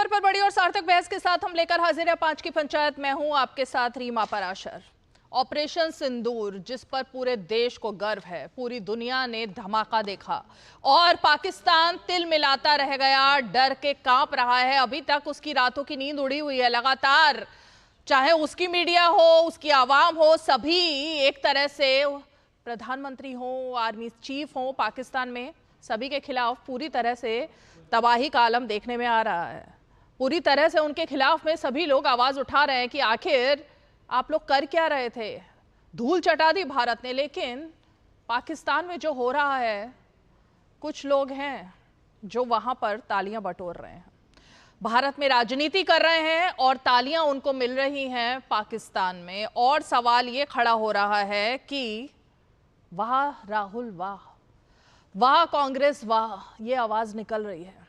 खबर पर बड़ी और सार्थक बहस के साथ हम लेकर हाजिर है 5 की पंचायत। मैं हूं आपके साथ रीमा पराशर। ऑपरेशन सिंदूर, जिस पर पूरे देश को गर्व है, पूरी दुनिया ने धमाका देखा और पाकिस्तान तिल मिलाता रह गया, डर के कांप रहा है। अभी तक उसकी रातों की नींद उड़ी हुई है। लगातार चाहे उसकी मीडिया हो, उसकी आवाम हो, सभी एक तरह से प्रधानमंत्री हो, आर्मी चीफ हो पाकिस्तान में, सभी के खिलाफ पूरी तरह से तबाही का आलम देखने में आ रहा है। पूरी तरह से उनके खिलाफ में सभी लोग आवाज उठा रहे हैं कि आखिर आप लोग कर क्या रहे थे। धूल चटा दी भारत ने, लेकिन पाकिस्तान में जो हो रहा है, कुछ लोग हैं जो वहां पर तालियां बटोर रहे हैं, भारत में राजनीति कर रहे हैं और तालियां उनको मिल रही हैं पाकिस्तान में। और सवाल ये खड़ा हो रहा है कि वाह राहुल वाह, वाह कांग्रेस वाह, ये आवाज निकल रही है।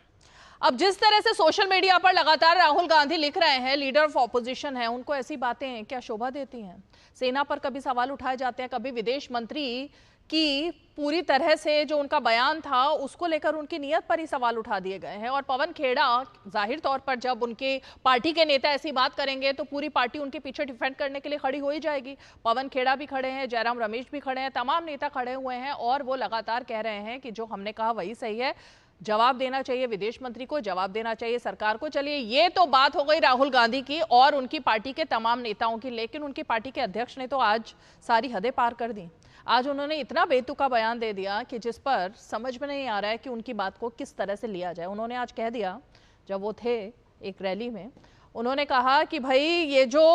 अब जिस तरह से सोशल मीडिया पर लगातार राहुल गांधी लिख रहे हैं, लीडर ऑफ ऑपोजिशन है, उनको ऐसी बातें क्या शोभा देती हैं। सेना पर कभी सवाल उठाए जाते हैं, कभी विदेश मंत्री की पूरी तरह से जो उनका बयान था उसको लेकर उनकी नीयत पर ही सवाल उठा दिए गए हैं। और पवन खेड़ा, जाहिर तौर पर जब उनके पार्टी के नेता ऐसी बात करेंगे तो पूरी पार्टी उनके पीछे डिफेंड करने के लिए खड़ी हो ही जाएगी। पवन खेड़ा भी खड़े हैं, जयराम रमेश भी खड़े हैं, तमाम नेता खड़े हुए हैं और वो लगातार कह रहे हैं कि जो हमने कहा वही सही है, जवाब देना चाहिए विदेश मंत्री को, जवाब देना चाहिए सरकार को। चलिए, ये तो बात हो गई राहुल गांधी की और उनकी पार्टी के तमाम नेताओं की, लेकिन उनकी पार्टी के अध्यक्ष ने तो आज सारी हदें पार कर दी। आज उन्होंने इतना बेतुका बयान दे दिया कि जिस पर समझ में नहीं आ रहा है कि उनकी बात को किस तरह से लिया जाए। उन्होंने आज कह दिया, जब वो थे एक रैली में, उन्होंने कहा कि भाई ये जो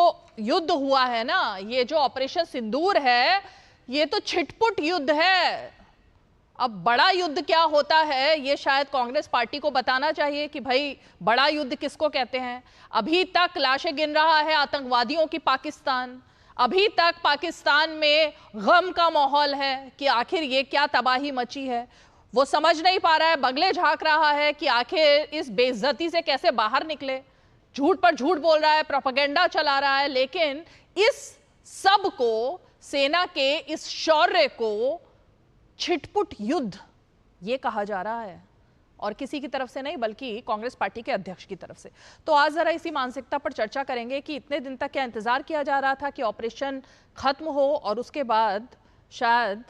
युद्ध हुआ है ना, ये जो ऑपरेशन सिंदूर है, ये तो छिटपुट युद्ध है। अब बड़ा युद्ध क्या होता है ये शायद कांग्रेस पार्टी को बताना चाहिए कि भाई बड़ा युद्ध किसको कहते हैं। अभी तक लाशें गिन रहा है आतंकवादियों की पाकिस्तान, अभी तक पाकिस्तान में गम का माहौल है कि आखिर ये क्या तबाही मची है। वो समझ नहीं पा रहा है, बगले झांक रहा है कि आखिर इस बेइज्जती से कैसे बाहर निकले। झूठ पर झूठ बोल रहा है, प्रोपेगेंडा चला रहा है, लेकिन इस सब को, सेना के इस शौर्य को छिटपुट युद्ध ये कहा जा रहा है, और किसी की तरफ से नहीं बल्कि कांग्रेस पार्टी के अध्यक्ष की तरफ से। तो आज जरा इसी मानसिकता पर चर्चा करेंगे कि इतने दिन तक क्या इंतजार किया जा रहा था कि ऑपरेशन खत्म हो और उसके बाद शायद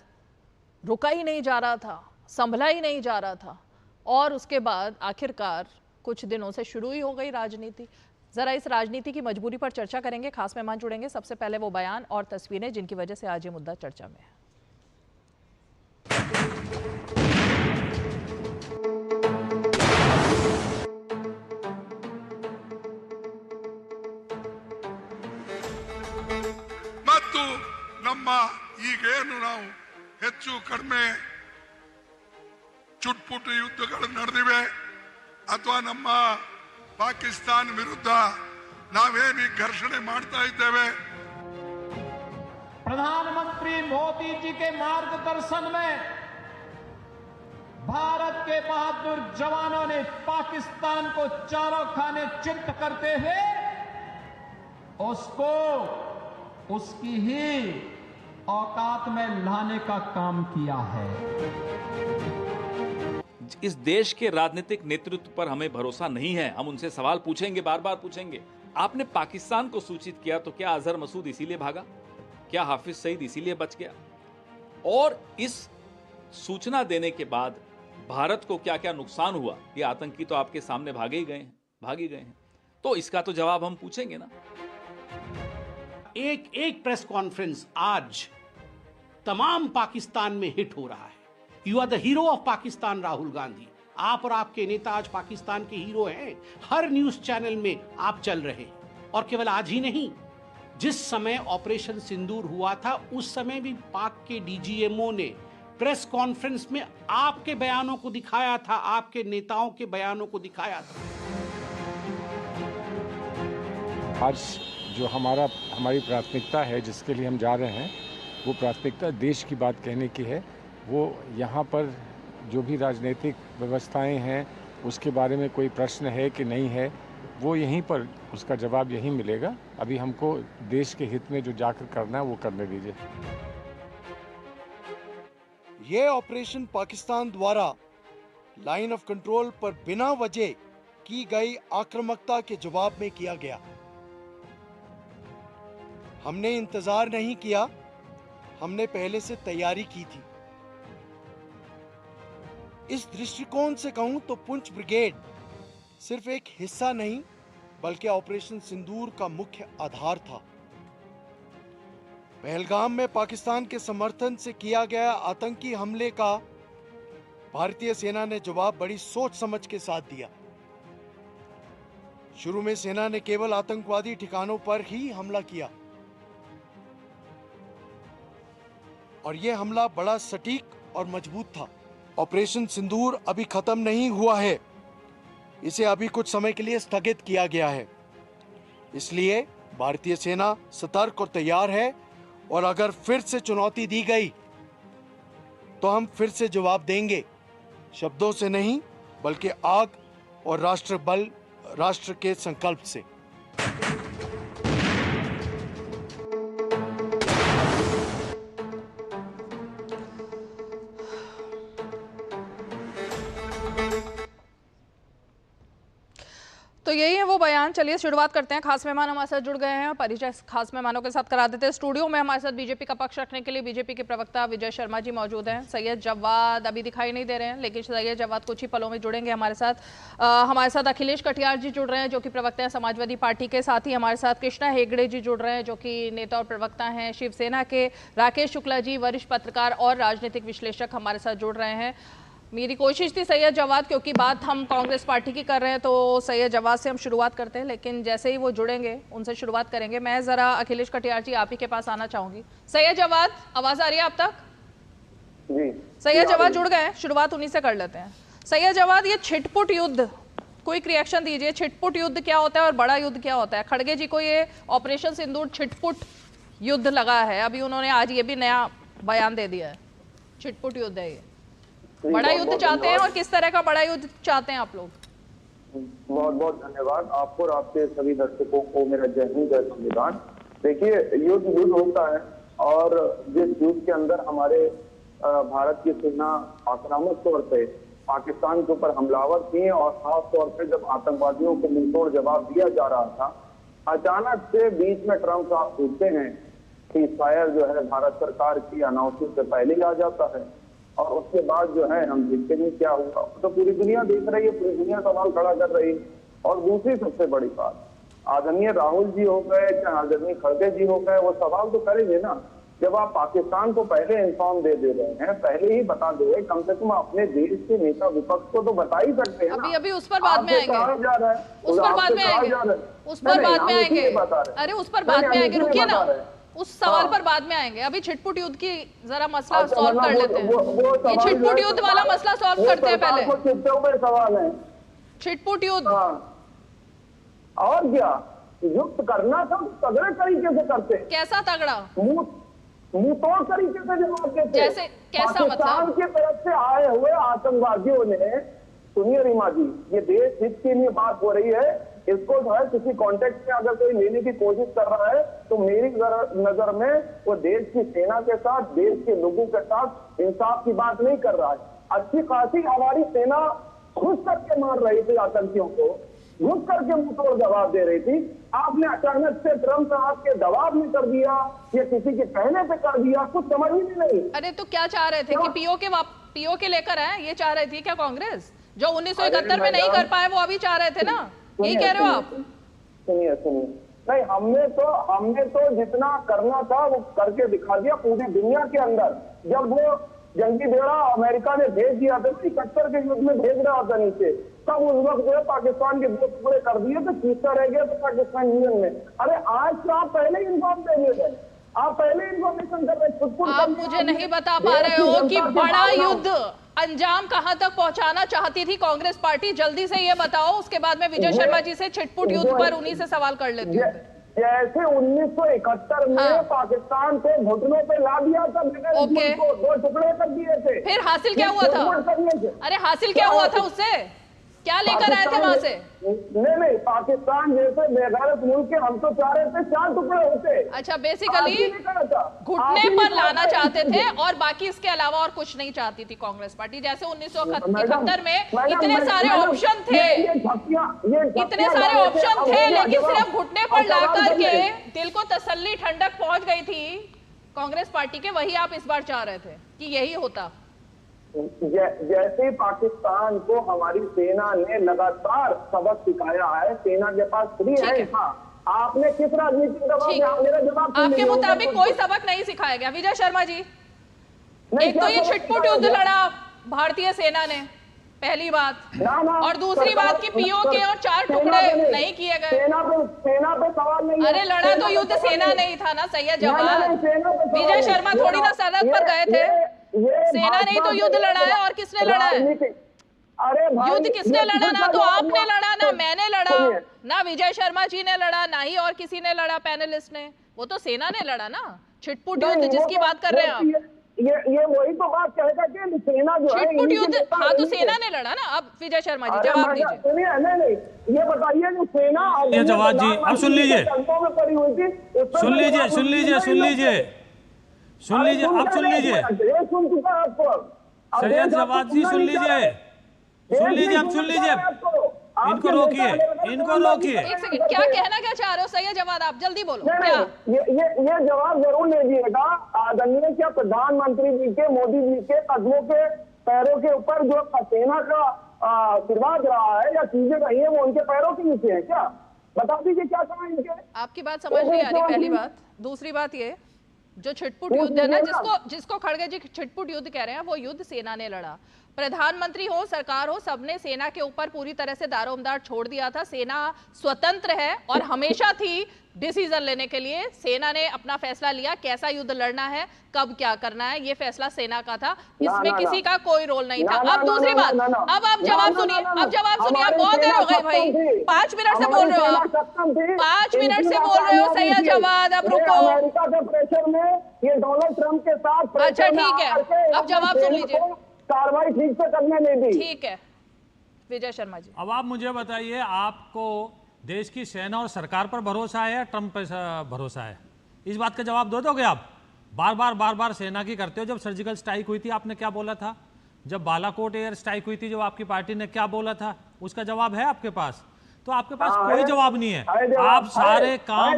रुका ही नहीं जा रहा था, संभला ही नहीं जा रहा था, और उसके बाद आखिरकार कुछ दिनों से शुरू ही हो गई राजनीति। जरा इस राजनीति की मजबूरी पर चर्चा करेंगे। खास मेहमान जुड़ेंगे, सबसे पहले वो बयान और तस्वीरें जिनकी वजह से आज ये मुद्दा चर्चा में है। ಮತ್ತು ನಮ್ಮ ಈಗೇನು ನಾವು ಹೆಚ್ಚು ಕಡಿಮೆ ಚುಟ್ಪುಟ್ಟು ಯುದ್ಧಗಳು ನಡೆದಿವೆ ಅಥವಾ ನಮ್ಮ ಪಾಕಿಸ್ತಾನ ವಿರುದ್ಧ ನಾವೇನು ಘರ್ಷಣೆ ಮಾಡ್ತಾ ಇದ್ದೇವೆ, प्रधानमंत्री मोदी जी के मार्गदर्शन में भारत के बहादुर जवानों ने पाकिस्तान को चारों खाने चित्त करते हुए उसको उसकी ही औकात में लाने का काम किया है। इस देश के राजनीतिक नेतृत्व पर हमें भरोसा नहीं है। हम उनसे सवाल पूछेंगे, बार बार पूछेंगे। आपने पाकिस्तान को सूचित किया तो क्या अजहर मसूद इसीलिए भागा? क्या हाफिज सईद इसीलिए बच गया? और इस सूचना देने के बाद भारत को क्या क्या नुकसान हुआ, ये आतंकी तो आपके सामने भाग ही गए हैं। तो इसका तो जवाब हम पूछेंगे ना। एक एक प्रेस कॉन्फ्रेंस आज तमाम पाकिस्तान में हिट हो रहा है। You are the hero of Pakistan Rahul Gandhi. आप और आपके नेता आज पाकिस्तान के हीरो हैं। हर न्यूज चैनल में आप चल रहे हैं, और केवल आज ही नहीं, जिस समय ऑपरेशन सिंदूर हुआ था उस समय भी पाक के डीजीएमओ ने प्रेस कॉन्फ्रेंस में आपके बयानों को दिखाया था, आपके नेताओं के बयानों को दिखाया था। आज जो हमारी प्राथमिकता है, जिसके लिए हम जा रहे हैं, वो प्राथमिकता देश की बात कहने की है। वो यहाँ पर जो भी राजनीतिक व्यवस्थाएं हैं उसके बारे में कोई प्रश्न है कि नहीं है, वो यहीं पर उसका जवाब यहीं मिलेगा। अभी हमको देश के हित में जो जाकर करना है वो करने दीजिए। ये ऑपरेशन पाकिस्तान द्वारा लाइन ऑफ कंट्रोल पर बिना वजह की गई आक्रामकता के जवाब में किया गया। हमने इंतजार नहीं किया, हमने पहले से तैयारी की थी। इस दृष्टिकोण से कहूं तो पुंछ ब्रिगेड सिर्फ एक हिस्सा नहीं बल्कि ऑपरेशन सिंदूर का मुख्य आधार था। पहलगाम में पाकिस्तान के समर्थन से किया गया आतंकी हमले का भारतीय सेना ने जवाब बड़ी सोच समझ के साथ दिया। शुरू में सेना ने केवल आतंकवादी ठिकानों पर ही हमला किया और यह हमला बड़ा सटीक और मजबूत था। ऑपरेशन सिंदूर अभी खत्म नहीं हुआ है, इसे अभी कुछ समय के लिए स्थगित किया गया है। इसलिए भारतीय सेना सतर्क और तैयार है और अगर फिर से चुनौती दी गई तो हम फिर से जवाब देंगे, शब्दों से नहीं बल्कि आग और राष्ट्र के संकल्प से। तो यही है वो बयान। चलिए शुरुआत करते हैं। खास मेहमान हमारे साथ जुड़ गए हैं, परिचय खास मेहमानों के साथ करा देते हैं। स्टूडियो में हमारे साथ बीजेपी का पक्ष रखने के लिए बीजेपी के प्रवक्ता विजय शर्मा जी मौजूद हैं। सैयद जवाद अभी दिखाई नहीं दे रहे हैं, लेकिन सैयद जवाद कुछ ही पलों में जुड़ेंगे हमारे साथ। हमारे साथ अखिलेश कटियार जी जुड़ रहे हैं जो कि प्रवक्ता हैं समाजवादी पार्टी के। साथ ही हमारे साथ कृष्णा हेगड़े जी जुड़ रहे हैं जो कि नेता और प्रवक्ता हैं शिवसेना के। राकेश शुक्ला जी वरिष्ठ पत्रकार और राजनीतिक विश्लेषक हमारे साथ जुड़ रहे हैं। मेरी कोशिश थी सैयद जवाद, क्योंकि बात हम कांग्रेस पार्टी की कर रहे हैं तो सैयद जवाद से हम शुरुआत करते हैं, लेकिन जैसे ही वो जुड़ेंगे उनसे शुरुआत करेंगे। मैं ज़रा अखिलेश कटियार जी आप ही के पास आना चाहूँगी। सैयद जवाद आवाज़ आ रही है आप तक? जी सैयद जवाद जुड़ गए हैं, शुरुआत उन्हीं से कर लेते हैं। सैयद जवाद, ये छिटपुट युद्ध, क्विक रिएक्शन दीजिए। छिटपुट युद्ध क्या होता है और बड़ा युद्ध क्या होता है? खड़गे जी को ये ऑपरेशन सिंदूर छिटपुट युद्ध लगा है, अभी उन्होंने आज ये भी नया बयान दे दिया है। छिटपुट युद्ध है ये, बड़ा युद्ध चाहते हैं और किस तरह का बड़ा युद्ध चाहते हैं आप लोग? बहुत बहुत धन्यवाद आपको और आपके सभी दर्शकों को मेरा जय हिंद जय संविधान। देखिए, युद्ध होता है और जिस युद्ध के अंदर हमारे भारत की सेना आक्रामक तौर पे पाकिस्तान के ऊपर हमलावर थी और खास तौर पे जब आतंकवादियों को मुंहतोड़ जवाब दिया जा रहा था, अचानक से बीच में ट्रंप साहब पूछते हैं कि फायर जो है भारत सरकार की अनाउंसमेंट से पहले ही आ जाता है और उसके बाद जो है हम देखते नहीं क्या हुआ। तो पूरी दुनिया देख रही है, पूरी दुनिया सवाल खड़ा कर रही है। और दूसरी सबसे बड़ी बात, आदरणीय राहुल जी हो गए चाहे आदरणीय खड़गे जी हो गए, वो सवाल तो करेंगे ना। जब आप पाकिस्तान को पहले इन्फॉर्म दे रहे हैं, पहले ही बता दे, कम से कम अपने देश के नेता विपक्ष को तो बता ही सकते हैं। अभी उस पर बाद में आएंगे, उस पर बाद में आएंगे, उस पर बाद में आएंगे। अरे उस पर बाद में आएंगे, रुकिए ना, उस सवाल पर बाद में आएंगे। अभी छिटपुट युद्ध की जरा मसला सॉल्व कर लेते हैं। ये छिटपुट युद्ध वाला मसला सॉल्व करते हैं पहले। सवाल है छिटपुट युद्ध और क्या युद्ध करना था तगड़े तरीके से करते। कैसा तगड़ा? मुंह तोड़ तरीके से जवाब देते। जैसे कैसा मतलब? की तरफ से आए हुए आतंकवादियों ने, सुनिए रीमा जी, ये देश हित के लिए बात हो रही है, इसको जो है किसी कॉन्टेक्स्ट में अगर कोई लेने की कोशिश कर रहा है तो मेरी नजर में वो देश की सेना के साथ, देश के लोगों के साथ इंसाफ की बात नहीं कर रहा है। अच्छी खासी हमारी सेना घुस करके मार रही थी आतंकियों को, घुस करके मुंहतोड़ जवाब दे रही थी। आपने अचानक से ट्रंप साहब के दबाव में कर दिया या किसी के कहने पे कर दिया, कुछ समझ ही नहीं। अरे तो क्या चाह रहे थे कि पीओ के लेकर आए? ये चाह रही थी क्या कांग्रेस? जो 1971 में नहीं कर पाए वो अभी चाह रहे थे ना, यही कह रहे हो आप? सुनिए नहीं, हमने तो जितना करना था वो करके दिखा दिया पूरी दुनिया के अंदर। जब वो जंगी बेड़ा अमेरिका ने भेज दिया था 71 के युद्ध में भेज रहा था नीचे, तब उस वक्त जो है पाकिस्तान के 2 टुकड़े कर दिए तो तीसरा रह गया तो पाकिस्तान यूनियन में। अरे आज तो आप पहले इन्फॉर्म देंगे थे, आप पहले इन्फॉर्मेशन कर रहे। आप मुझे नहीं बता पा रहे हो कि बड़ा युद्ध अंजाम कहां तक पहुंचाना चाहती थी कांग्रेस पार्टी? जल्दी से ये बताओ, उसके बाद मैं विजय शर्मा जी से छिटपुट युद्ध पर उन्हीं से सवाल कर लेती हूँ। जैसे 1971 में पाकिस्तान को घुटनों पे ला दिया था, ओके, 2 टुकड़े कर दिए थे। फिर हासिल क्या हुआ था? अरे हासिल क्या हुआ था उससे? क्या लेकर आए थे वहां से? नहीं, पाकिस्तान जैसे बेगैरत मुल्क के हम तो चाह रहे थे 4 टुकड़े होते। अच्छा, बेसिकली घुटने पर लाना चाहते थे और बाकी इसके अलावा और कुछ नहीं चाहती थी कांग्रेस पार्टी। जैसे 1971 में इतने सारे ऑप्शन थे, इतने सारे ऑप्शन थे, लेकिन सिर्फ घुटने पर ला करके दिल को तसल्ली, ठंडक पहुंच गई थी कांग्रेस पार्टी के। वही आप इस बार चाह रहे थे कि यही होता। जैसे पाकिस्तान को हमारी सेना ने लगातार सबक सिखाया है, सेना के पास फ्री है। आपने किस राजनीतिक दबाव, मेरा जवाब आपके मुताबिक कोई सबक नहीं सिखाया गया विजय शर्मा जी। एक तो ये छिटपुट युद्ध लड़ा भारतीय सेना ने, पहली बात, और दूसरी बात की पीओके और 4 टुकड़े नहीं किए गए। सेना पे सवाल नहीं। अरे लड़ा तो युद्ध सेना नहीं था ना सैयद जवाद। विजय शर्मा थोड़ी ना सरहद पर गए थे, सेना ने तो युद्ध लड़ा है। और किसने लड़ा है? अरे युद्ध किसने लड़ा? ना तो आपने लड़ा, ना मैंने लड़ा, ना विजय शर्मा जी ने लड़ा, ना ही और किसी ने लड़ा पैनलिस्ट ने। वो तो सेना ने लड़ा ना। छिटपुट युद्ध जिसकी बात कर रहे हैं आप, ये वही तो बात कहेगा कि सेना जो है छिटपुट युद्ध। हाँ, तो सेना ने लड़ा ना। अब विजय शर्मा जी जवाब दीजिए। सुनिए, नहीं, ये बताइए जो सेना ये जवाब जी, अब सुन लीजिए, में पड़ी हुई थी, सुन लीजिए, सुन लीजिए, सुन लीजिए, सुन लीजिए, अब सुन लीजिए सुन चुका है आपको। सैयद जवाद जी, सुन लीजिए, सुन लीजिए, अब सुन लीजिए, इनको रोकिए, इनको रोकिए। एक सेकंड, क्या कहना क्या चाह रहे हो सैयद जवाद? आप जल्दी बोलो। क्या ये जवाब जरूर ले लीजिएगा। आदरणीय क्या प्रधानमंत्री जी के, मोदी जी के कदमों के पैरों के ऊपर जो सेना का आशीर्वाद रहा है या चीजें रही है, वो उनके पैरों के नीचे है क्या? बता दीजिए क्या कहा इनके। आपकी बात समझ नहीं आ रही, पहली बात। दूसरी बात ये, जो छिटपुट युद्ध है ना, जिसको खड़गे जी छिटपुट युद्ध कह रहे हैं, वो युद्ध सेना ने लड़ा। प्रधानमंत्री हो, सरकार हो, सबने सेना के ऊपर पूरी तरह से दारोमदार छोड़ दिया था। सेना स्वतंत्र है और हमेशा थी डिसीजन लेने के लिए। सेना ने अपना फैसला लिया, कैसा युद्ध लड़ना है, कब क्या करना है, ये फैसला सेना का था। इसमें किसी का कोई रोल नहीं था। अब दूसरी बात, अब आप जवाब सुनिए, अब जवाब सुनिए। आप बहुत देर हो गई भाई, 5 मिनट से बोल रहे हो आप, 5 मिनट से बोल रहे हो सैयद जवाद। अब रुको, अमेरिका के प्रेशर में ये डोनाल्ड ट्रंप के साथ। अच्छा ठीक है, अब जवाब सुन लीजिए। कार्रवाई ठीक से करने नहीं दी। ठीक है विजय शर्मा जी, अब आप मुझे बताइए, आपको देश की सेना और सरकार पर भरोसा है या ट्रंप पर भरोसा है? इस बात का जवाब दे दोगे आप? बार बार सेना की करते हो। जब सर्जिकल स्ट्राइक हुई थी आपने क्या बोला था? जब बालाकोट एयर स्ट्राइक हुई थी, जब आपकी पार्टी ने क्या बोला था? उसका जवाब है आपके पास? तो आपके पास कोई जवाब नहीं है। आप सारे काम,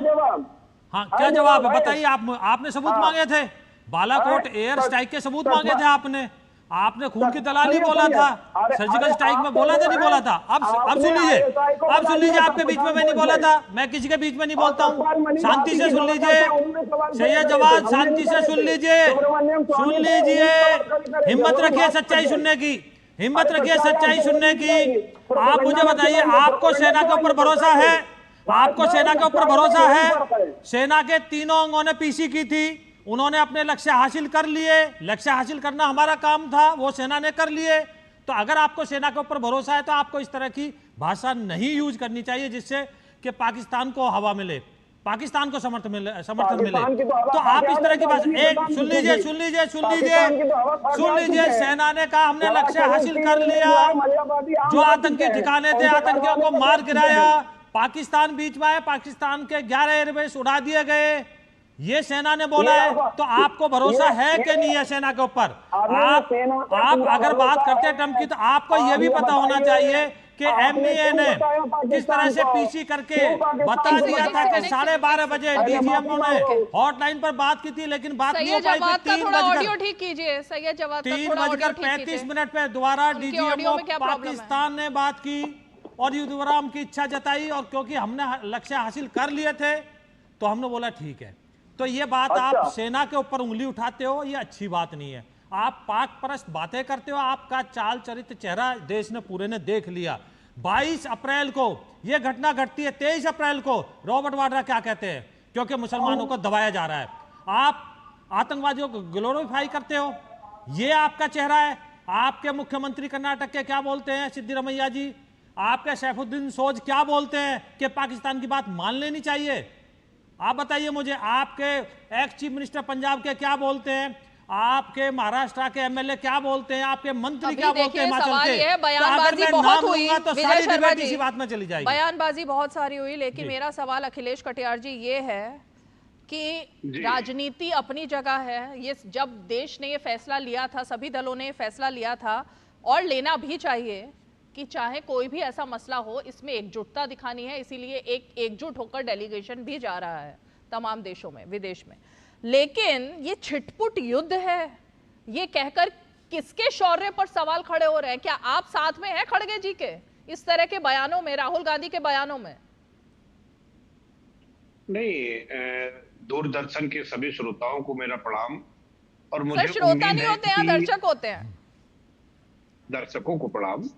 हाँ क्या जवाब है बताइए? आपने सबूत मांगे थे, बालाकोट एयर स्ट्राइक के सबूत मांगे थे आपने खून की दलाली बोला था, सर्जिकल स्ट्राइक में बोला था नहीं बोला था? अब सुन लीजिए, अब सुन लीजिए, आपके बीच में मैं नहीं बोला था, मैं किसी के बीच में नहीं बोलता हूँ। शांति से सुन लीजिए सैयद जवाद, शांति से सुन लीजिए, सुन लीजिए, हिम्मत रखिए सच्चाई सुनने की, हिम्मत रखिए सच्चाई सुनने की। आप मुझे बताइए, आपको सेना के ऊपर भरोसा है? आपको सेना के ऊपर भरोसा है? सेना के तीनों अंगों ने पीसी की थी, उन्होंने अपने लक्ष्य हासिल कर लिए। लक्ष्य हासिल करना हमारा काम था, वो सेना ने कर लिए। तो अगर आपको सेना के ऊपर भरोसा है तो आपको इस तरह की भाषा नहीं यूज करनी चाहिए जिससे कि पाकिस्तान को हवा मिले, पाकिस्तान को समर्थन मिले। तो आप इस तरह की भाषा, एक सुन लीजिए, सुन लीजिए, सुन लीजिए, सुन लीजिए, सेना ने कहा हमने लक्ष्य हासिल कर लिया, जो आतंकी ठिकाने थे आतंकियों को मार गिराया, पाकिस्तान बीच में आया, पाकिस्तान के 11 एयरबेस उड़ा दिए गए, ये सेना ने बोला है। तो आपको भरोसा है कि नहीं है सेना के ऊपर? आप अगर बात करते हैं ट्रंप की, तो आपको यह भी पता होना चाहिए कि एमईए ने किस तरह से पीसी करके बता दिया था कि 12:30 बजे डीजीएमओ ने हॉटलाइन पर बात की थी, लेकिन बात नहीं हो पाई थी। 3:35 पे दोबारा डीजीएमओ पाकिस्तान ने बात की और युद्ध विराम की इच्छा जताई, और क्योंकि हमने लक्ष्य हासिल कर लिए थे तो हमने बोला ठीक है। तो ये बात आप सेना के ऊपर उंगली उठाते हो, ये अच्छी बात नहीं है। आप पाक परस्त बातें करते हो, आपका चाल चरित्र चेहरा देश ने पूरे ने देख लिया। 22 अप्रैल को ये घटना घटती है, 23 अप्रैल को रॉबर्ट वाड्रा क्या कहते हैं? क्योंकि मुसलमानों को दबाया जा रहा है। आप आतंकवादियों को ग्लोरीफाई करते हो, ये आपका चेहरा है। आपके मुख्यमंत्री कर्नाटक के क्या बोलते हैं, सिद्धिरमैया जी? आपके सैफुद्दीन सोज क्या बोलते हैं कि पाकिस्तान की बात मान लेनी चाहिए? आप बताइए मुझे। आपके एक्स चीफ मिनिस्टर पंजाब के क्या बोलते हैं? आपके महाराष्ट्र के एमएलए क्या बोलते हैं, आपके मंत्री अभी क्या बोलते देखिए हैं हिमाचल सवाल के, ये है, तो अगर बयानबाजी मैं बहुत नाम हुई लूंगा तो विजय सारी शर्मा डिबेट जी, इसी बात में चली जाएगी। बयानबाजी बहुत सारी हुई, लेकिन मेरा सवाल अखिलेश कटियार जी ये है कि राजनीति अपनी जगह है। ये जब देश ने ये फैसला लिया था, सभी दलों ने ये फैसला लिया था और लेना भी चाहिए कि चाहे कोई भी ऐसा मसला हो, इसमें एकजुटता दिखानी है, इसीलिए एकजुट होकर डेलीगेशन भी जा रहा है तमाम देशों में, विदेश में। लेकिन ये छिटपुट युद्ध है, ये कहकर किसके शौर्य पर सवाल खड़े हो रहे हैं? क्या आप साथ में हैं खड़गे जी के इस तरह के बयानों में, राहुल गांधी के बयानों में? नहीं, दूरदर्शन के सभी श्रोताओं को मेरा प्रणाम। और मुझे सर, श्रोता उम्मीद नहीं है होते हैं, दर्शक होते हैं। दर्शकों को प्रणाम।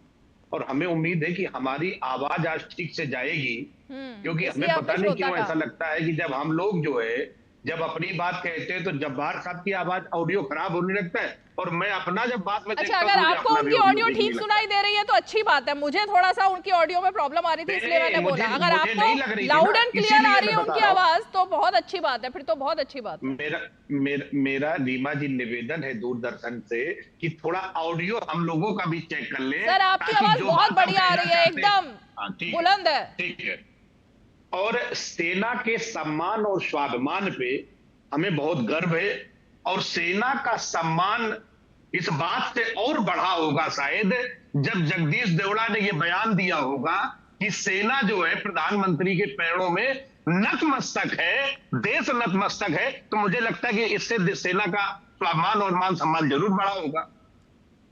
और हमें उम्मीद है कि हमारी आवाज आज ठीक से जाएगी, क्योंकि हमें पता नहीं क्यों ऐसा लगता है कि जब हम लोग जो है जब अपनी बात कहते हैं तो जब्बार साहब की आवाज ऑडियो खराब होने लगता है, और मैं अपना जब बात में अच्छा, अगर आपको उनकी ऑडियो ठीक सुनाई दे रही है तो अच्छी बात है। मुझे थोड़ा सा उनकी ऑडियो में प्रॉब्लम आ रही थी, इसलिए मैंने बोला। अगर आपको लाउड एंड क्लियर आ रही है उनकी आवाज तो बहुत अच्छी बात है, फिर तो बहुत अच्छी बात है। मेरा रीमा जी निवेदन है दूरदर्शन से कि थोड़ा ऑडियो हम लोगों का भी चेक कर ले। सर, आपकी आवाज बहुत बढ़िया आ रही है, एकदम बुलंद है। ठीक है। और सेना के सम्मान और स्वाभिमान पे हमें बहुत गर्व है, और सेना का सम्मान इस बात से और बढ़ा होगा शायद जब जगदीश देवड़ा ने यह बयान दिया होगा कि सेना जो है प्रधानमंत्री के पैरों में नतमस्तक है, देश नतमस्तक है। तो मुझे लगता है कि इससे सेना का स्वाभिमान और मान सम्मान जरूर बढ़ा होगा।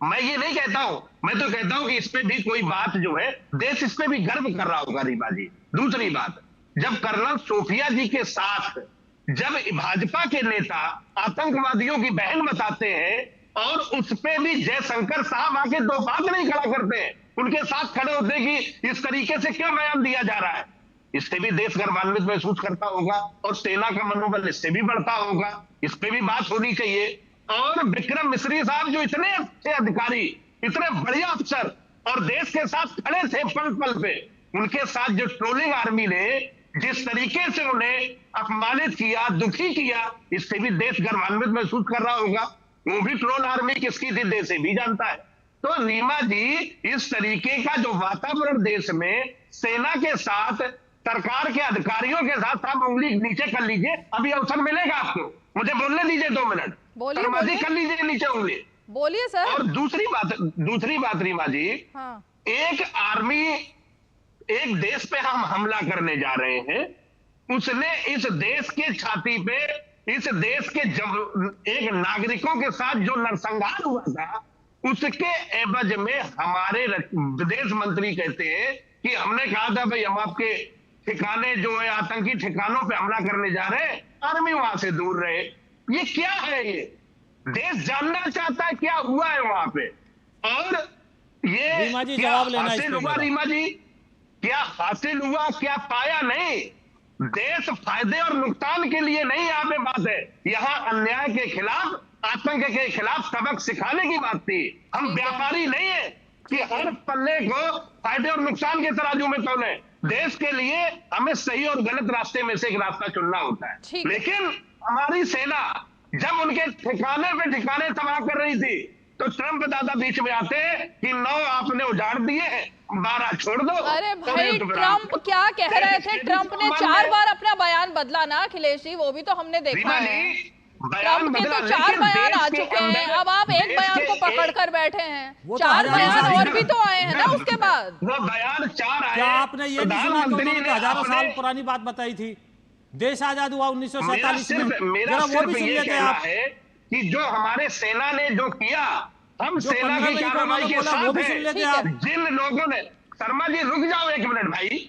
मैं ये नहीं कहता हूं, मैं तो कहता हूं कि इस पे भी कोई बात जो है देश इस पे भी गर्व कर रहा होगा रीमा जी। दूसरी बात, जब कर्नल सोफिया जी के साथ जब भाजपा के नेता आतंकवादियों की बहन बताते हैं और उस पे भी जयशंकर साहब आके दो बात नहीं खड़ा करते हैं, उनके साथ खड़े होते कि इस तरीके से क्या बयान दिया जा रहा है, इससे भी देश गर्वान्वित महसूस करता होगा और सेना का मनोबल इससे भी बढ़ता होगा। इस पे भी बात होनी चाहिए। और विक्रम मिश्री साहब जो इतने अच्छे अधिकारी, इतने बढ़िया अफसर और देश के साथ खड़े थे पल पल पे, उनके साथ जो ट्रोलिंग आर्मी ने जिस तरीके से उन्हें अपमानित किया, दुखी किया, इससे भी देश गर्वान्वित महसूस कर रहा होगा। वो भी ट्रोल आर्मी किसकी थी देश से भी जानता है। तो रीमा जी, इस तरीके का जो वातावरण देश में सेना के साथ, सरकार के अधिकारियों के साथ, आप उंगली नीचे कर लीजिए, अभी अवसर मिलेगा आपको, मुझे बोलने दीजिए 2 मिनट। बोलिए, कर लीजिए नीचे उंगली, बोलिए सर। और दूसरी बात रीमा जी, हाँ। एक आर्मी, एक देश पे हम हमला करने जा रहे हैं, उसने इस देश के छाती पे, इस देश के एक नागरिकों के साथ जो नरसंहार हुआ था, उसके एवज में हमारे विदेश मंत्री कहते हैं कि हमने कहा था भाई हम आपके ठिकाने जो है आतंकी ठिकानों पे हमला करने जा रहे हैं, आर्मी वहां से दूर रहे। ये क्या है? ये देश जानना चाहता है क्या हुआ है वहां पे। और ये रीमा जी जवाब लेना हासिल हुआ रीमा जी, क्या हासिल हुआ, क्या पाया? नहीं, देश फायदे और नुकसान के लिए नहीं यहाँ पे बात है, यहाँ अन्याय के खिलाफ, आतंक के खिलाफ सबक सिखाने की बात थी। हम व्यापारी नहीं है कि हर पल्ले को फायदे और नुकसान के तराजू में तोले। देश के लिए हमें सही और गलत रास्ते में से एक रास्ता चुनना होता है। लेकिन हमारी सेना जब उनके ठिकाने पे ठिकाने तबाह कर रही थी, तो ट्रंप दादा बीच में आते कि 9 आपने उजाड़ दिए हैं, 12 छोड़ दो। अरे भाई, ट्रंप क्या कह रहे थे? ट्रंप ने 4 बार अपना बयान बदला ना अखिलेश जी, वो भी तो हमने देखा है। ट्रंप के तो 4 बयान आ चुके हैं, अब आप एक बयान को पकड़ कर बैठे हैं। 4 बयान और भी तो आए हैं ना उसके बाद। वो बयान 4 आए। क्या आपने ये नहीं सुना कि उन्होंने हजारों साल पुरानी बात बताई थी, देश आजाद हुआ 1947 में? मेरा सिर्फ ये कहना है कि जो हमारे सेना ने जो किया, हम सेना की कार्रवाई के साथ हैं। जिन लोगों ने, शर्मा जी रुक जाओ 1 मिनट भाई,